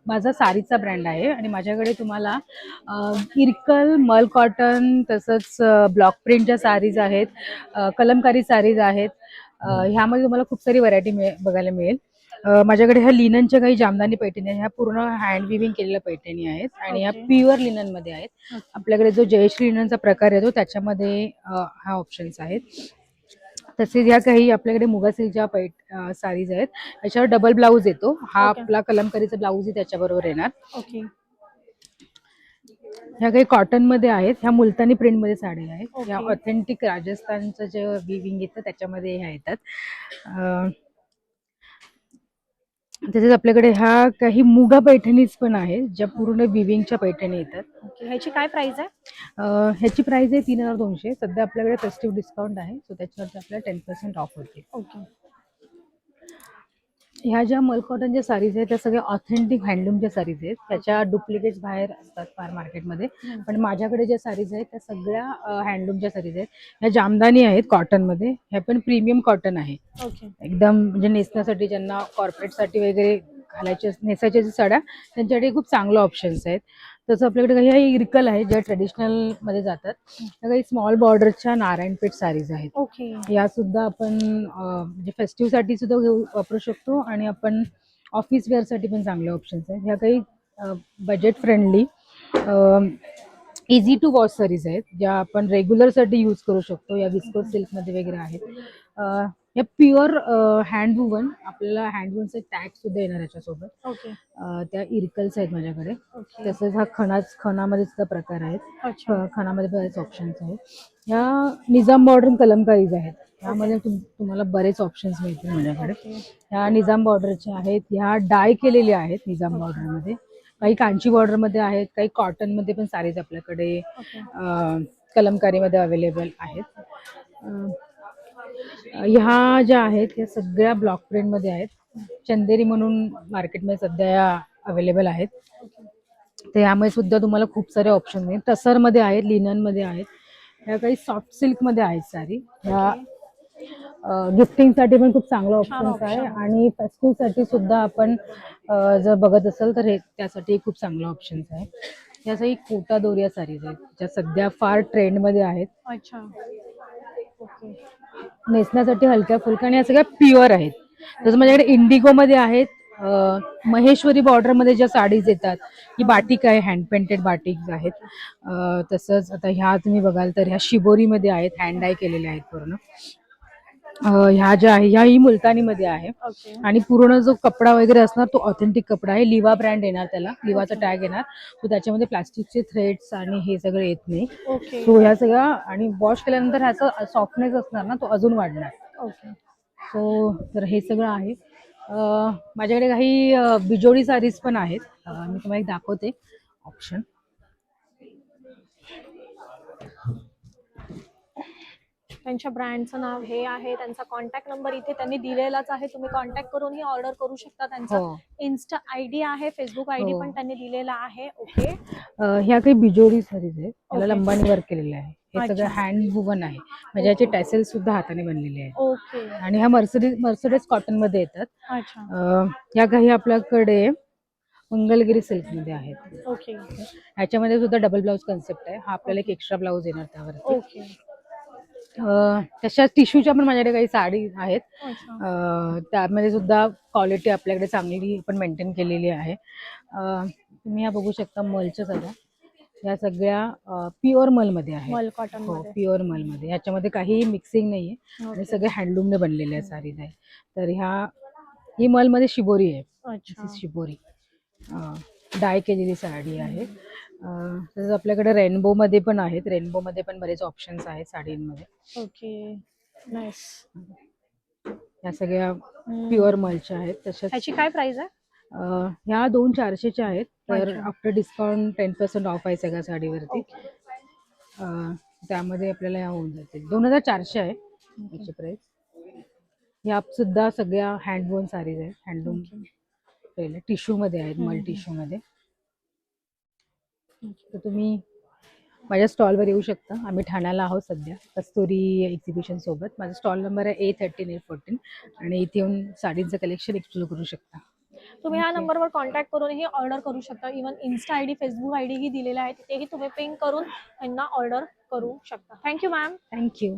माझा साडीचा ब्रँड आहे आणि माझ्याकडे तुम्हाला इरकल, मल कॉटन, तसंच ब्लॉक प्रिंटच्या साडीज आहेत, कलमकारी साडीज आहेत. ह्यामध्ये तुम्हाला खूप सारी व्हरायटी बघायला मिळेल. माझ्याकडे ह्या लिननच्या काही जामदानी पैठणी आहेत. ह्या पूर्ण हँड विविंग केलेल्या पैठणी आहेत आणि ह्या प्युअर लिननमध्ये आहेत. आपल्याकडे जो जयश्री लिननचा प्रकार येतो त्याच्यामध्ये हा ऑप्शन्स आहेत. तसेच ह्या काही आपल्याकडे मुगा सिल्कच्या साडीज आहेत. याच्यावर डबल ब्लाऊज येतो. हा आपला कलमकारीचा ब्लाऊज त्याच्याबरोबर येणार. ओके. ह्या काही कॉटन मध्ये आहेत. ह्या मुलतानी प्रिंट मध्ये साड्या आहेत. ह्या ऑथेंटिक राजस्थानचं जे विविंग येतं त्याच्यामध्ये ह्या येतात. तसेच आपल्याकडे ह्या काही मुगा पैठणीज पण आहेत ज्या पूर्ण विविंगच्या पैठणी येतात. ओके. ह्याची काय प्राइस आहे? ह्याची प्राइस आहे 3200. सध्या आपल्याकडे फेस्टिव्ह डिस्काउंट आहे, सो त्याच्यावरती आपल्याला 10% ऑफ होते. ओके. ह्या ज्या मल कॉटनच्या साडीज आहेत त्या सगळ्या ऑथेंटिक हँडलूमच्या साडीज आहेत. त्याच्या डुप्लिकेट्स बाहेर असतात फार मार्केटमध्ये, पण माझ्याकडे ज्या साडीज आहेत त्या सगळ्या हँडलूमच्या साडीज आहेत. ह्या जामदानी आहेत कॉटनमध्ये. ह्या पण प्रीमियम कॉटन आहे. ओके. एकदम म्हणजे नेसण्यासाठी ज्यांना कॉर्पोरेटसाठी वगैरे घालायचे नेसायच्या साड्या त्यांच्यासाठी खूप चांगलं ऑप्शन्स आहेत. तसं आपल्याकडे काही ह्या इरकल आहेत ज्या ट्रेडिशनल मध्ये जातात. काही स्मॉल बॉर्डरच्या नारायणपेठ साडीज आहेत. ओके. या सुद्धा आपण म्हणजे फेस्टिव्ह साठी सुद्धा वापरू शकतो आणि आपण ऑफिस वेअर साठी पण चांगले ऑप्शन्स आहेत. ह्या काही budget friendly easy to wash saris आहेत ज्या आपण रेग्युलर साठी यूज करू शकतो. या विस्कोस सिल्क मध्ये वगैरे आहेत. या प्युअर हँड वुवन, आपल्याला हँड वुवनचे टॅग सुद्धा येणार याच्यासोबत. ओके. त्या इरकल्स आहेत माझ्याकडे. ओके. तसंच हा खणामध्ये सुद्धा प्रकार आहेत. अच्छा. खणामध्ये बरेच ऑप्शन्स आहेत. ह्या निजाम बॉर्डर कलमकारीज आहेत. ह्यामध्ये तुम्हाला बरेच ऑप्शन्स मिळतील माझ्याकडे. ह्या निजाम बॉर्डरच्या आहेत. ह्या डाय केलेल्या आहेत निजाम बॉर्डरमध्ये. काही कांची बॉर्डरमध्ये आहेत, काही कॉटनमध्ये पण साडीज आपल्याकडे कलमकारीमध्ये अवेलेबल आहेत. ह्या ज्या आहेत ह्या सगळ्या ब्लॉक प्रिंटमध्ये आहेत. चंदेरी म्हणून मार्केटमध्ये सध्या अवेलेबल आहेत. तर यामध्ये सुद्धा तुम्हाला खूप सारे ऑप्शन आहेत. टसरमध्ये आहेत, लिननमध्ये आहेत. ह्या काही सॉफ्ट सिल्कमध्ये आहेत साडी. ह्या गिफ्टिंगसाठी पण खूप चांगला ऑप्शन्स आहे आणि फेस्टिव्हसाठी सुद्धा आपण जर बघत असाल तर हे त्यासाठी खूप चांगला ऑप्शन्स आहे. ह्या सगळी कोटा दोरिया साडीज आहेत ज्या सध्या फार ट्रेंडमध्ये आहेत. अच्छा. ओके. नेसण्यासाठी हलक्या फुलक्या आणि या सगळ्या प्युअर आहेत. जसं माझ्याकडे इंडिगोमध्ये आहेत. महेश्वरी बॉर्डरमध्ये ज्या साडीज येतात ही बाटिक आहे, हँड पेंटेड बाटिक आहेत. तसंच आता ह्या तुम्ही बघाल तर ह्या शिबोरीमध्ये आहेत, हँड डाय केलेल्या आहेत पूर्ण. ह्या ज्या आहे ह्याही मुलतानीमध्ये आहे आणि पूर्ण जो कपडा वगैरे असणार तो ऑथेंटिक कपडा आहे. लिवा ब्रँड येणार, त्याला लिवाचा टॅग येणार. तो त्याच्यामध्ये प्लास्टिकचे थ्रेड्स आणि हे सगळं येत नाही. सो ह्या सगळ्या आणि वॉश केल्यानंतर ह्याचा सॉफ्टनेस असणार ना तो अजून वाढणार. ओके. सो तर हे सगळं आहे. माझ्याकडे काही बिजोडी साडीज पण आहेत. मी तुम्हाला एक दाखवते ऑप्शन. त्यांच्या ब्रँडचं नाव हे आहे. त्यांचा कॉन्टॅक्ट नंबर इथे त्यांनी दिलेलाच आहे. तुम्ही कॉन्टॅक्ट करून ही ऑर्डर करू शकता. त्यांचा इन्स्टा आयडी आहे, फेसबुक आयडी पण त्यांनी दिलेला आहे. ओके. ह्या काही बिजोडी साडीज आहेत. त्याला लंबाणी वर्क केलेलं आहे. हे सगळं अच्छा. हँड वुवन आहे, म्हणजे याचे टॅसेल्स सुद्धा हाताने बनलेले आहेत. ओके. आणि ह्या मर्सडीज कॉटन मध्ये येतात. अच्छा. ह्या काही आपल्याकडे मंगलगिरी सिल्क मध्ये आहेत. ओके. ह्याच्यामध्ये सुद्धा डबल ब्लाऊज कन्सेप्ट आहे. हा आपल्याला एक एक्स्ट्रा ब्लाऊज येणार त्यावरती. ओके. तशाच टिश्यूच्या पण माझ्याकडे काही साडी आहेत. अच्छा. त्यामध्ये सुद्धा क्वालिटी आपल्याकडे चांगली पण मेंटेन केलेली आहे. तुम्ही या बघू शकता मलच्या साड्या. या सगळ्या प्युअर मलमध्ये आहेत. मल कॉटन हो, मध्ये. प्युअर मलमध्ये. याच्यामध्ये काही मिक्सिंग नाहीये आणि ओके. सगळे हँडलूमने बनलेल्या साडीज आहे. तर ही मलमध्ये शिबोरी आहे. अच्छा. शिबोरी डाय केलेली साडी आहे. तसंच आपल्याकडे रेनबो मध्ये पण आहेत. रेनबो मध्ये पण बरेच ऑप्शन्स आहेत साडींमध्ये. ओके. नाईस. या सगळ्या प्युअर मलच्या आहेत. तशाच ह्याची काय प्राइस आहे? ह्या 2,400च्या आहेत. तर अच्छा. आफ्टर डिस्काउंट 10% ऑफ आहे सगळ्या साडीवरती. ओके. त्यामध्ये आपल्याला ह्या होऊन जातील. 2,400 आहे याची प्राइस. ह्या सुद्धा सगळ्या हँडवोन साडीज आहेत. हँडलूम टिश्यू मध्ये आहेत, मल टिश्यू मध्ये. तर तुम्ही माझ्या स्टॉलवर येऊ शकता. आम्ही ठाण्याला आहोत सध्या कस्तुरी एक्झिबिशन सोबत. माझा स्टॉल नंबर आहे A13A14 आणि इथे येऊन साडींचं कलेक्शन एक्सप्लोर करू शकता. तुम्ही ह्या नंबरवर कॉन्टॅक्ट करूनही ऑर्डर करू शकता. Even insta ID, Facebook ID ही दिलेला आहे, तिथेही तुम्ही पिंग करून त्यांना ऑर्डर करू शकता. Thank you ma'am. थँक्यू.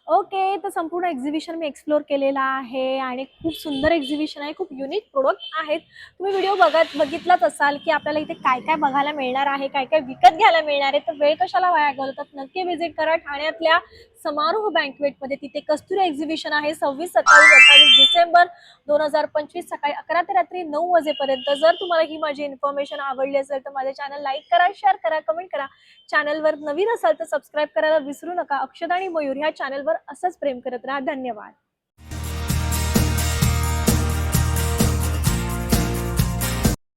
ओके. तर संपूर्ण एक्झिबिशन मी एक्सप्लोर केलेला आहे आणि खूप सुंदर एक्झिबिशन आहे. खूप युनिक प्रोडक्ट आहेत. तुम्ही व्हिडिओ बघितलाच असाल की आपल्याला इथे काय काय बघायला मिळणार आहे, काय काय विकत घ्यायला मिळणार आहे. तर वेळ कशाला वाया घालवतात, नक्की व्हिजिट करा ठाण्यातल्या समारोह बँकवेटमध्ये. तिथे कस्तुरी एक्झिबिशन आहे 26, 27, 28 डिसेंबर 2025 सकाळी 11 ते रात्री 9 वाजेपर्यंत. जर तुम्हाला ही माझी इन्फॉर्मेशन आवडली असेल तर माझे चॅनल लाईक करा, शेअर करा, कमेंट करा. चॅनलवर नवीन असाल तर सबस्क्राईब करायला विसरू नका. अक्षदा आणि मयूर ह्या चॅनलवर असंच प्रेम करत राहा. धन्यवाद.